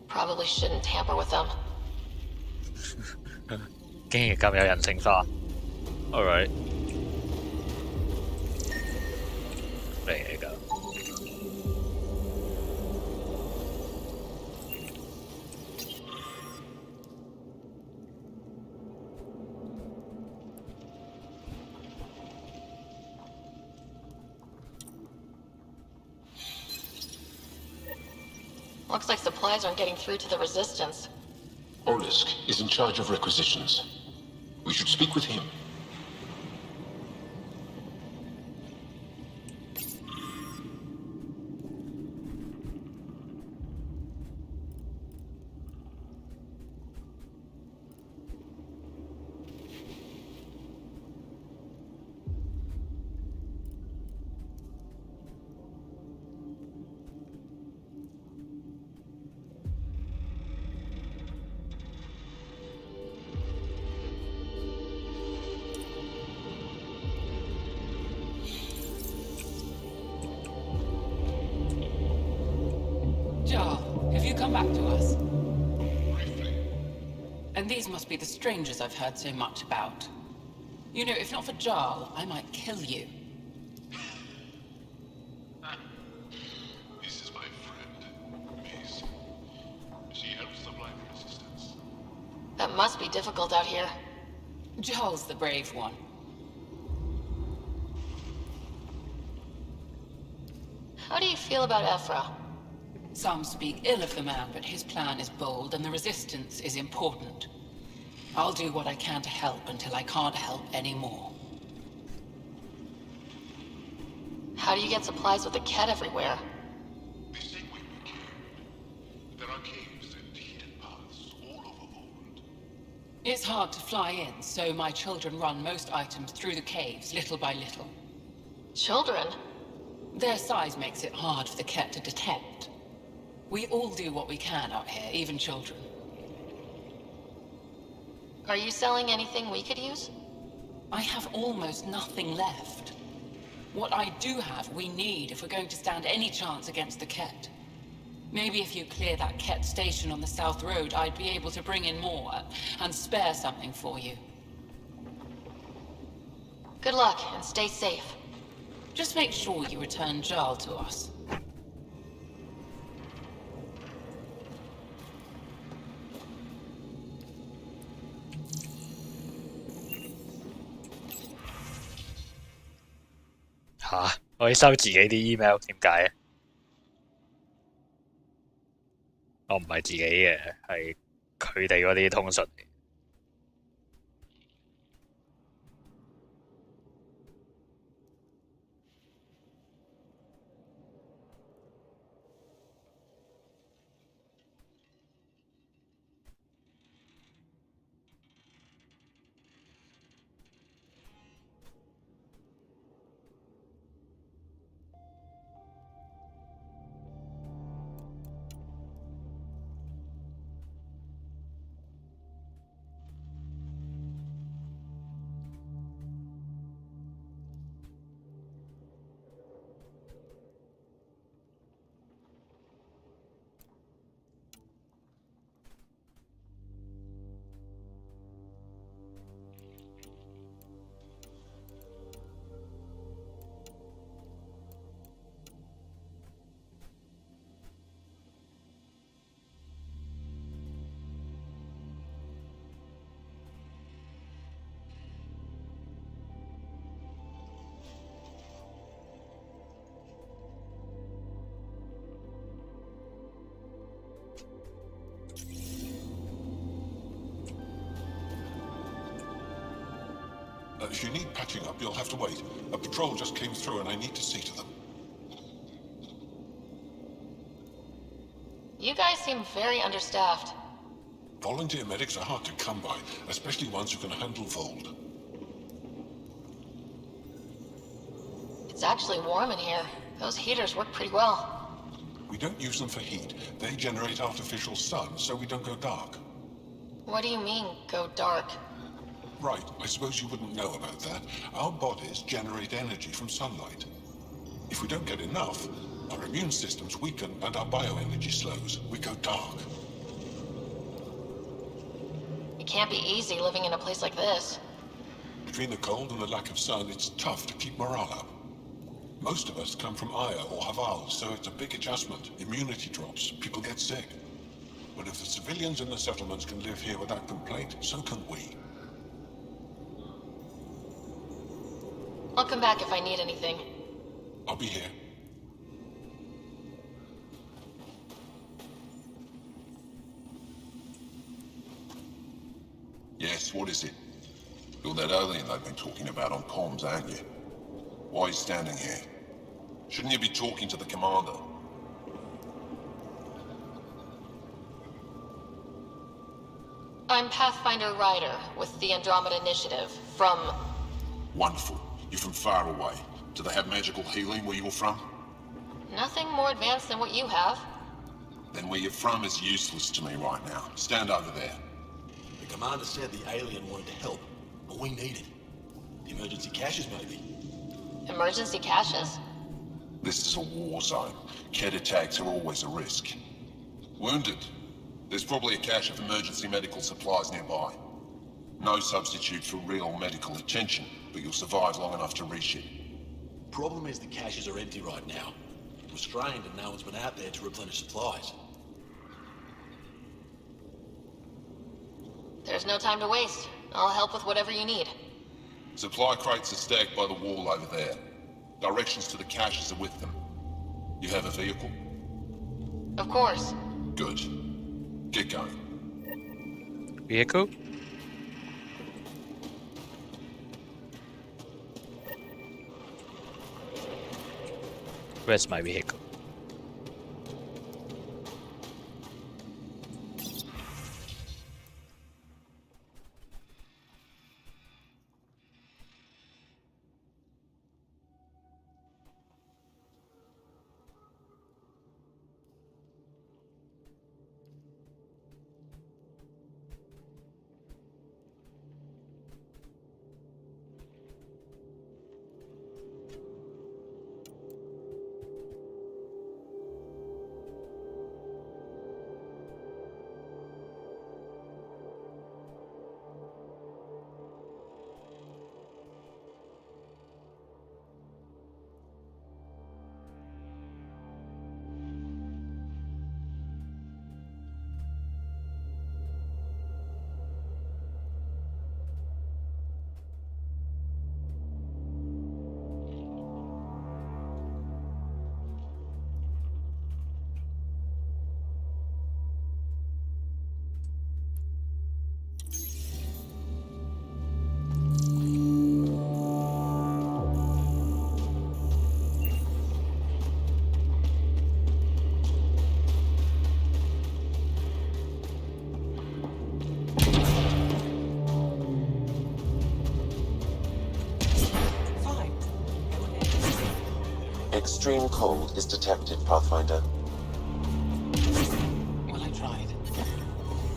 Probably shouldn't tamper with them. 竟然咁有人性化。Alright， 咩嚟㗎？ Looks like supplies aren't getting through to the Resistance. Olisk is in charge of requisitions. We should speak with him. Have you come back to us? And these must be the strangers I've heard so much about. You know, if not for Jarl, I might kill you. This is my friend, Mace. She helps supply the resistance. That must be difficult out here. Jarl's the brave one. How do you feel about Ephra? Some speak ill of the man, but his plan is bold and the resistance is important. I'll do what I can to help until I can't help anymore. How do you get supplies with the Ket everywhere? The same way we can. There are caves and hidden paths all over Vold. It's hard to fly in, so my children run most items through the caves, little by little. Children? Their size makes it hard for the Ket to detect. We all do what we can out here, even children. Are you selling anything we could use? I have almost nothing left. What I do have, we need if we're going to stand any chance against the Ket. Maybe if you clear that Ket station on the South Road, I'd be able to bring in more and spare something for you. Good luck, and stay safe. Just make sure you return Jarl to us. 吓，可以收自己啲 email，點解啊？我唔係自己嘅，係佢哋嗰啲通訊。If you need patching up, you'll have to wait. A patrol just came through and I need to see to them. You guys seem very understaffed. Volunteer medics are hard to come by, especially ones who can handle Vold. It's actually warm in here. Those heaters work pretty well. We don't use them for heat. They generate artificial sun, so we don't go dark. What do you mean, go dark? Right, I suppose you wouldn't know about that. Our bodies generate energy from sunlight. If we don't get enough, our immune systems weaken and our bioenergy slows. We go dark. It can't be easy living in a place like this. Between the cold and the lack of sun, it's tough to keep morale up. Most of us come from Aya or Haval, so it's a big adjustment. Immunity drops, people get sick. But if the civilians in the settlements can live here without complaint, so can we. I'll come back if I need anything. I'll be here. Yes, what is it? You're that alien they've been talking about on comms, aren't you? Why are you standing here? Shouldn't you be talking to the commander? I'm Pathfinder Ryder with the Andromeda Initiative from... Wonderful. You're from far away. Do they have magical healing where you're from? Nothing more advanced than what you have. Then where you're from is useless to me right now. Stand over there. The commander said the alien wanted to help, but we need it. The emergency caches, maybe. Emergency caches? This is a war zone. Ket attacks are always a risk. Wounded. There's probably a cache of emergency medical supplies nearby. No substitute for real medical attention, but you'll survive long enough to reship. Problem is the caches are empty right now. We're strained and no one's been out there to replenish supplies. There's no time to waste. I'll help with whatever you need. Supply crates are stacked by the wall over there. Directions to the caches are with them. You have a vehicle? Of course. Good. Get going. Vehicle? Where's my vehicle? Extreme cold is detected, Pathfinder. Well, I tried.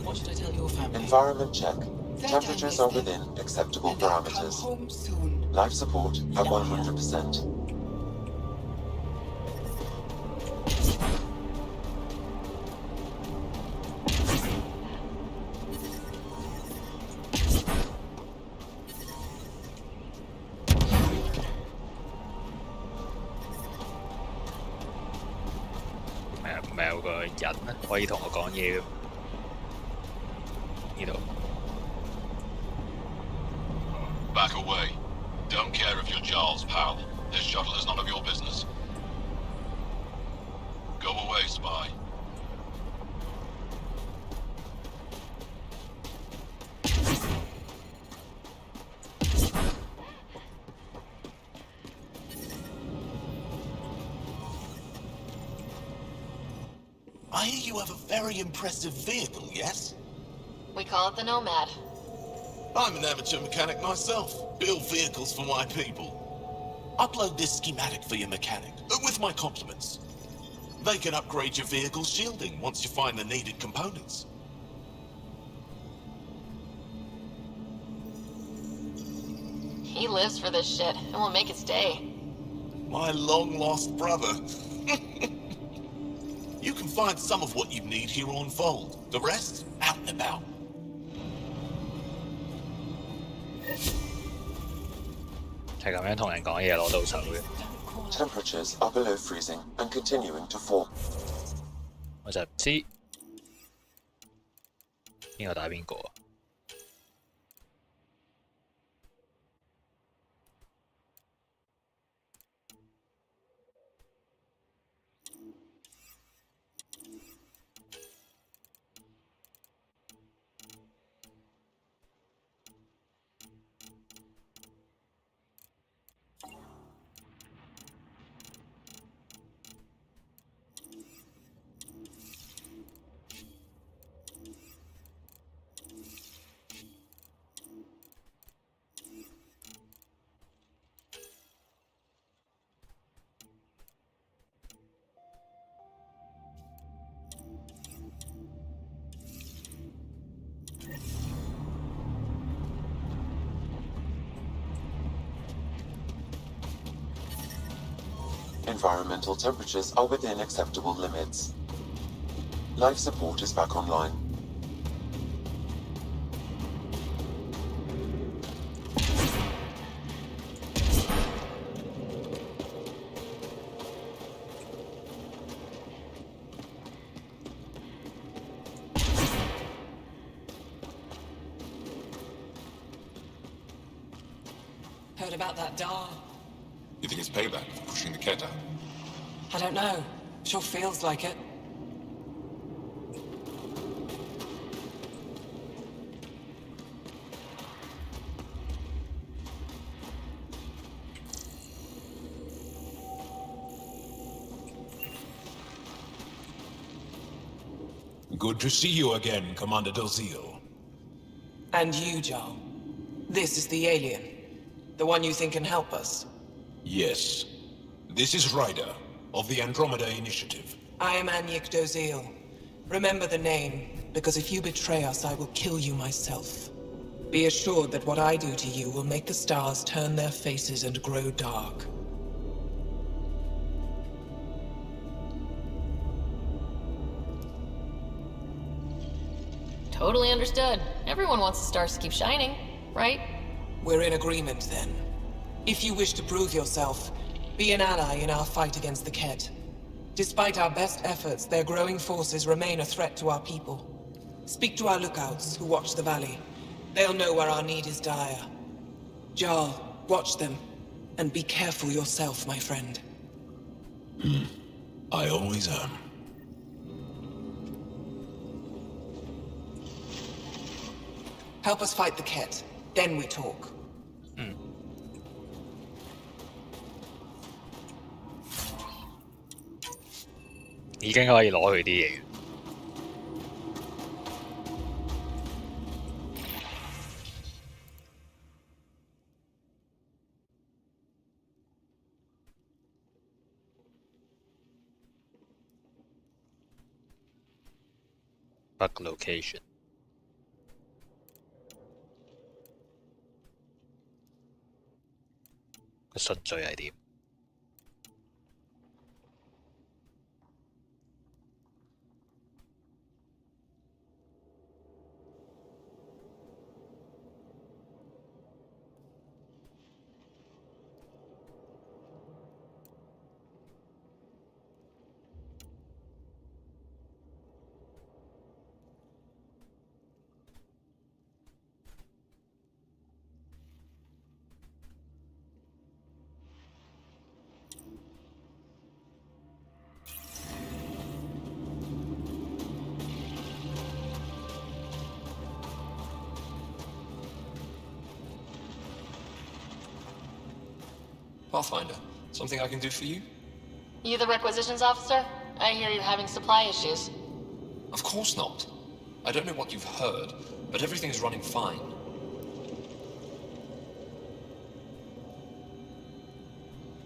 What should I tell your family? Environment check. That Temperatures I are miss within acceptable and I'll come parameters. home soon. Life support at 100%.唔係有個人咧可以同我講嘢嘅呢度。Back away. Don't care if you're Jarl's pal. This shuttle is none of your business. Go away, spy. I hear you have a very impressive vehicle, yes? We call it the Nomad. I'm an amateur mechanic myself. Build vehicles for my people. Upload this schematic for your mechanic, with my compliments. They can upgrade your vehicle's shielding once you find the needed components. He lives for this shit and will make it stay. My long-lost brother. You can find some of what you need here on Fold. The rest, out and about. Temperatures are below freezing and continuing to fall. 我就唔知邊個打邊個啊？Environmental temperatures are within acceptable limits. Life support is back online. Heard about that Dar? You think it's payback for pushing the Ket out? I don't know. Sure feels like it. Good to see you again, Commander Dozil. And you, Jarl. This is the alien. The one you think can help us. Yes. This is Ryder, of the Andromeda Initiative. I am Anyik Dozil. Remember the name, because if you betray us, I will kill you myself. Be assured that what I do to you will make the stars turn their faces and grow dark. Totally understood. Everyone wants the stars to keep shining, right? We're in agreement, then. If you wish to prove yourself, be an ally in our fight against the Ket. Despite our best efforts, their growing forces remain a threat to our people. Speak to our lookouts, who watch the valley. They'll know where our need is dire. Jarl, watch them. And be careful yourself, my friend. I always am. Help us fight the Ket. Then we talk. 已經可以攞佢啲嘢。bug location。個順序係點？Pathfinder, something I can do for you? You the requisitions officer? I hear you're having supply issues. Of course not. I don't know what you've heard, but everything is running fine.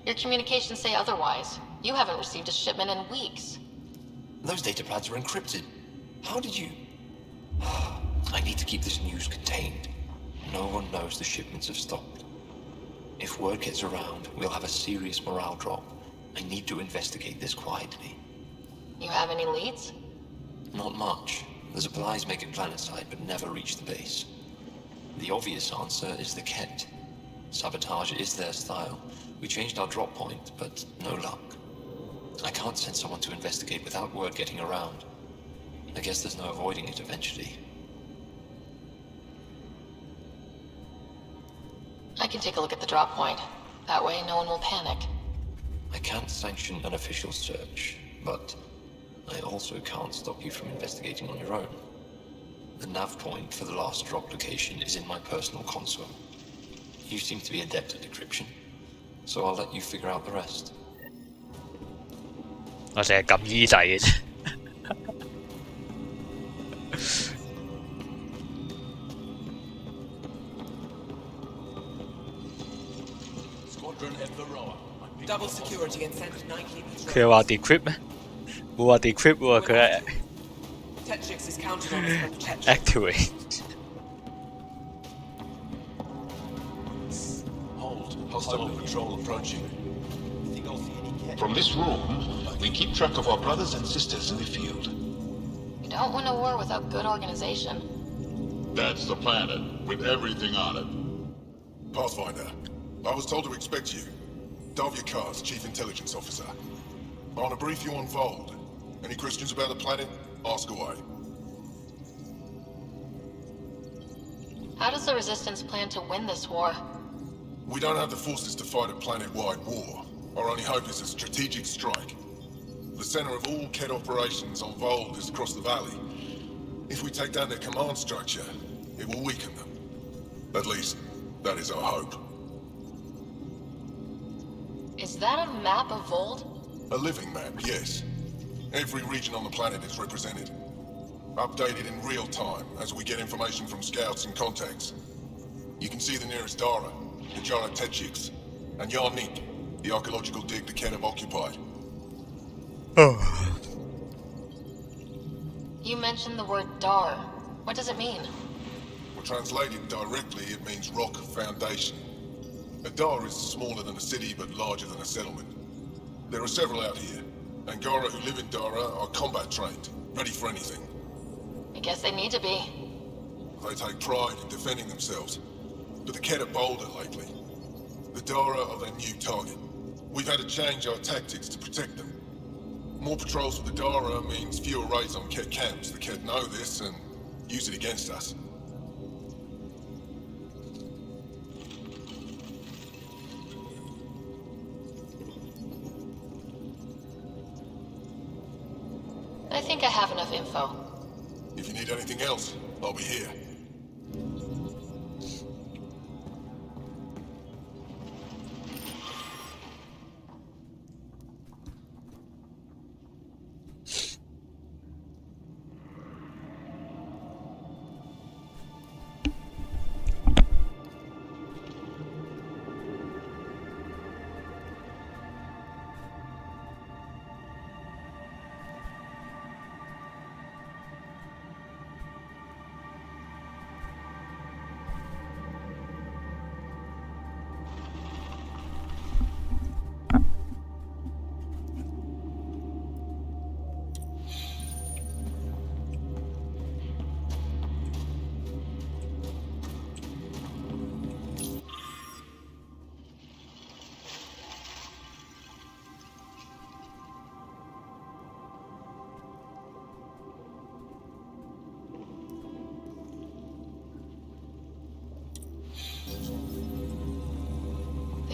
Your communications say otherwise. You haven't received a shipment in weeks. Those data pads are encrypted. How did you... I need to keep this news contained. No one knows the shipments have stopped. If word gets around, we'll have a serious morale drop. I need to investigate this quietly. You have any leads? Not much. The supplies make it planetside, but never reach the base. The obvious answer is the Ket. Sabotage is their style. We changed our drop point, but no luck. I can't send someone to investigate without word getting around. I guess there's no avoiding it eventually. I can take a look at the drop point. That way, no one will panic. I can't sanction an official search, but I also can't stop you from investigating on your own. The nav point for the last drop location is in my personal console. You seem to be adept at decryption, so I'll let you figure out the rest. 我淨係撳 E 掣嘅啫。Double security and send nightly 佢係話 decrypt 咩？冇話 decrypt 喎，佢係 Tetrix is counted on as for protection. activate。Hold. Hostile patrol approaching. From this room, we keep track of our brothers and sisters in the field. You don't win a war without good organization. That's the planet, with everything on it. Pathfinder, I was told to expect you. Davia Kars, Chief Intelligence Officer. I want to brief you on Vold. Any questions about the planet? Ask away. How does the Resistance plan to win this war? We don't have the forces to fight a planet-wide war. Our only hope is a strategic strike. The center of all Ket operations on Vold is across the valley. If we take down their command structure, it will weaken them. At least, that is our hope. Is that a map of Vold? A living map, yes. Every region on the planet is represented. Updated in real time as we get information from scouts and contacts. You can see the nearest Dara, the Jara Techix, and Yarnik, the archaeological dig the Ket have occupied. You mentioned the word Dar. What does it mean? Well, translated directly, it means rock foundation. A Dar is smaller than a city, but larger than a settlement. There are several out here. Angara who live in Dara are combat trained, ready for anything. I guess they need to be. They take pride in defending themselves. But the Ket are bolder lately. The Dara are their new target. We've had to change our tactics to protect them. More patrols with the Dara means fewer raids on Ket camps. The Ket know this and use it against us. I think I have enough info. If you need anything else, I'll be here.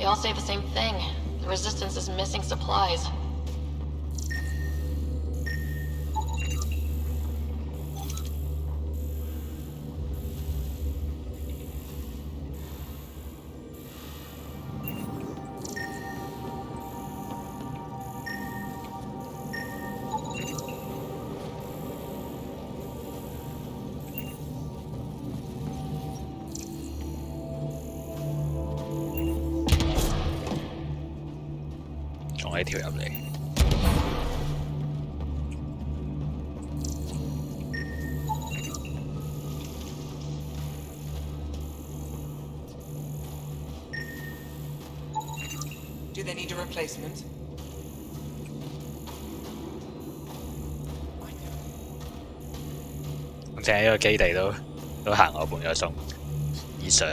They all say the same thing. The Resistance is missing supplies.仲喺條入嚟。Do they need a replacement? 咁淨係呢個基地都行我半個鐘以上。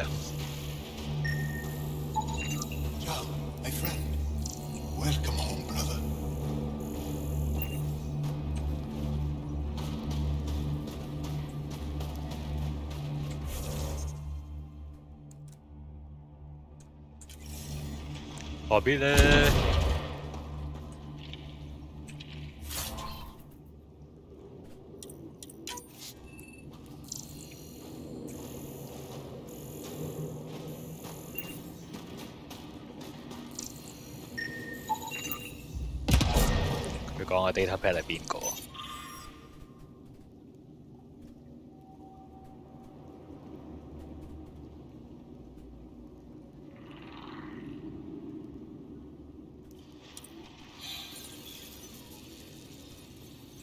Joe, my friend. Welcome home, brother.何必呢？佢講嘅 data pad 係邊個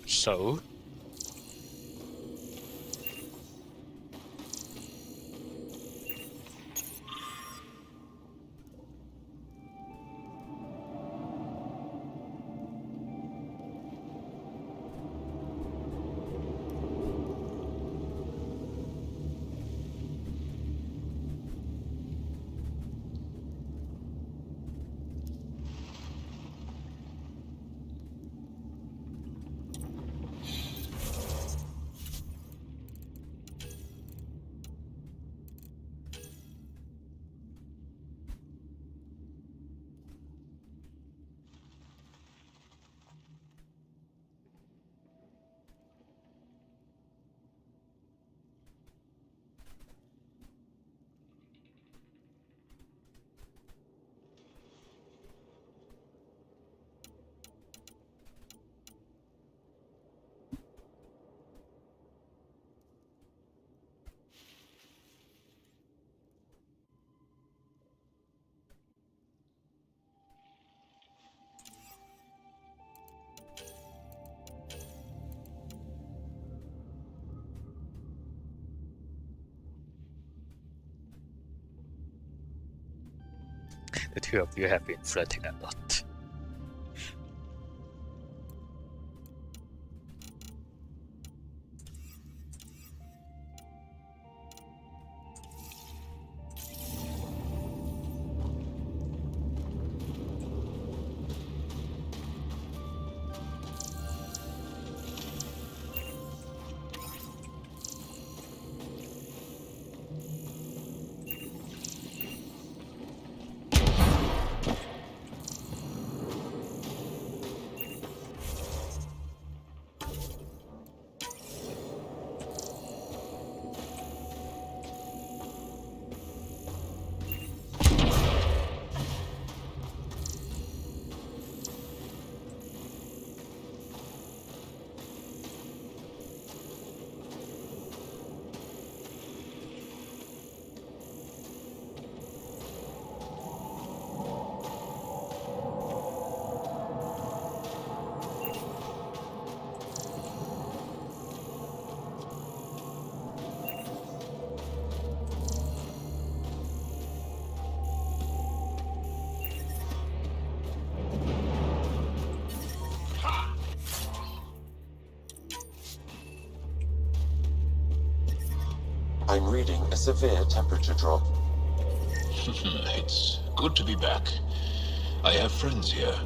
？So the two of you have been flirting a lot. I'm reading a severe temperature drop. It's good to be back. I have friends here.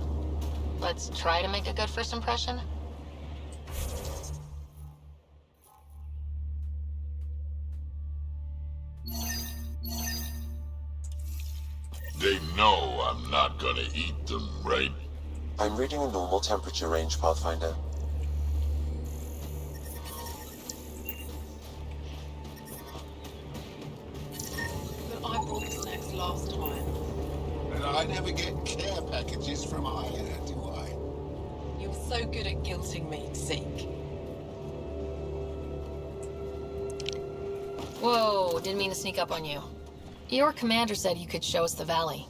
Let's try to make a good first impression. They know I'm not gonna eat them, right? I'm reading a normal temperature range, Pathfinder. But I brought the snacks last time. But I never get care packages from Aya, do I? You're so good at guilting me, Zeke. Whoa, didn't mean to sneak up on you. Your commander said you could show us the valley.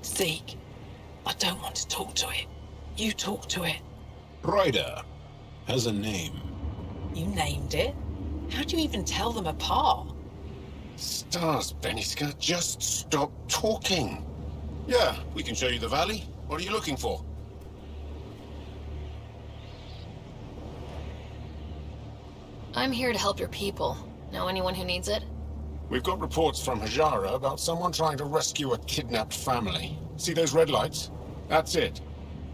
Zeke, I don't want to talk to it. You talk to it. Ryder has a name. You named it? How'd you even tell them apart? Stars, Beniska, just stop talking. Yeah, we can show you the valley. What are you looking for? I'm here to help your people. Know anyone who needs it? We've got reports from Hajara about someone trying to rescue a kidnapped family. See those red lights? That's it.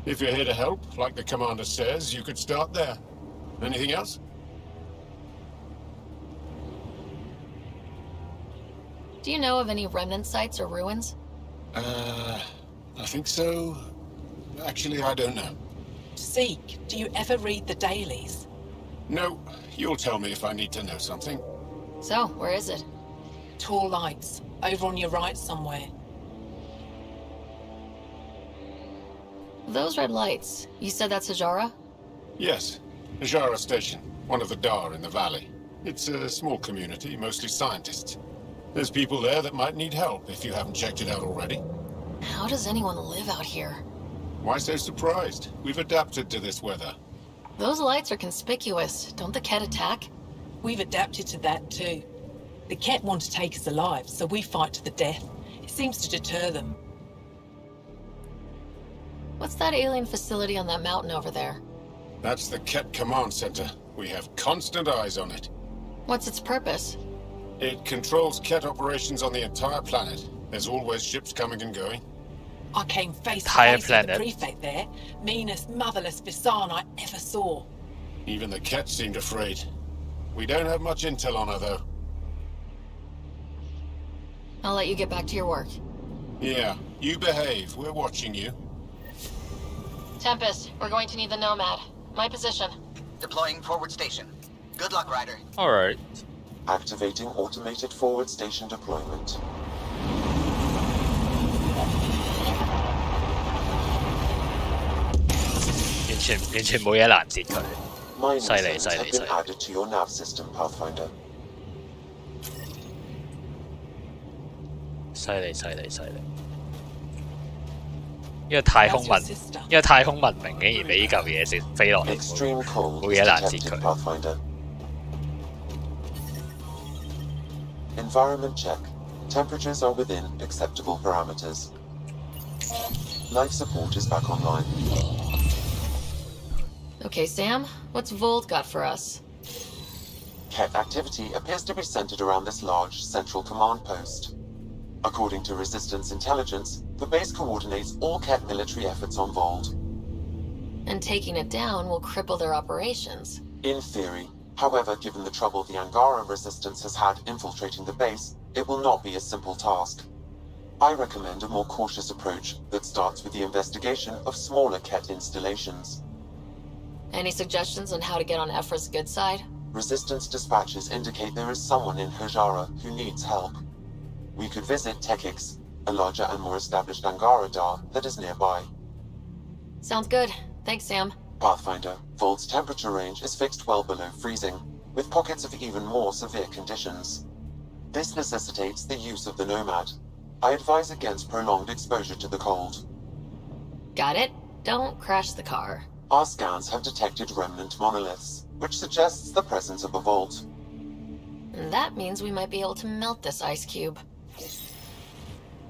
If you're here to help, like the commander says, you could start there. Anything else? Do you know of any remnant sites or ruins? I think so. Actually, I don't know. Zeke, do you ever read the dailies? No, you'll tell me if I need to know something. So, where is it? Tall lights, over on your right somewhere. Those red lights, you said that's Hajara? Yes, Hajara Station, one of the Dar in the valley. It's a small community, mostly scientists. There's people there that might need help if you haven't checked it out already. How does anyone live out here? Why so surprised? We've adapted to this weather. Those lights are conspicuous. Don't the Ket attack? We've adapted to that too. The Ket want to take us alive, so we fight to the death. It seems to deter them. What's that alien facility on that mountain over there? That's the Ket Command Center. We have constant eyes on it. What's its purpose? It controls Ket operations on the entire planet. There's always ships coming and going. I came face to Entire face with the planet. prefect there. Meanest, motherless Visan I ever saw. Even the Ket seemed afraid. We don't have much intel on her, though. I'll let you get back to your work. Yeah, you behave. We're watching you. Tempest, we're going to need the Nomad. My position. Deploying forward station. Good luck, Ryder. Alright. Activating automated forward station deployment.完全冇嘢攔截佢。 Mine 犀利 zones 犀 have 利犀 been 利。 added to your nav system, Pathfinder. 犀利犀利犀利。因為太空文明竟然俾呢嚿嘢直飛落嚟， Extreme cold 冇 is 嘢攔截 detected, 佢。 Pathfinder. Environment check. Temperatures are within acceptable parameters. Life support is back online. Okay, Sam, what's Volt got for us? Ket activity appears to be centered around this large central command post. According to Resistance intelligence, the base coordinates all Ket military efforts on Vold. And taking it down will cripple their operations. In theory. However, given the trouble the Angara Resistance has had infiltrating the base, it will not be a simple task. I recommend a more cautious approach that starts with the investigation of smaller Ket installations. Any suggestions on how to get on Ephra's good side? Resistance dispatches indicate there is someone in Hajara who needs help. We could visit Tekix, a larger and more established Angara Dar that is nearby. Sounds good. Thanks, Sam. Pathfinder, Vold's temperature range is fixed well below freezing, with pockets of even more severe conditions. This necessitates the use of the Nomad. I advise against prolonged exposure to the cold. Got it. Don't crash the car. Our scans have detected remnant monoliths, which suggests the presence of a vault. And that means we might be able to melt this ice cube.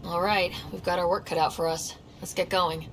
All right, we've got our work cut out for us. Let's get going.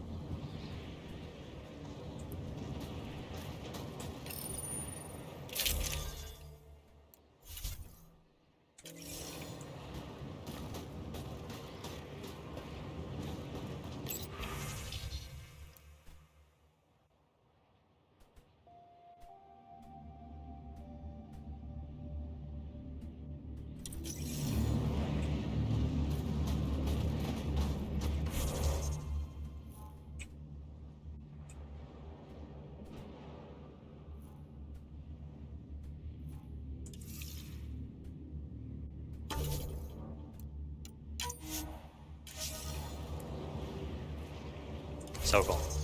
收工。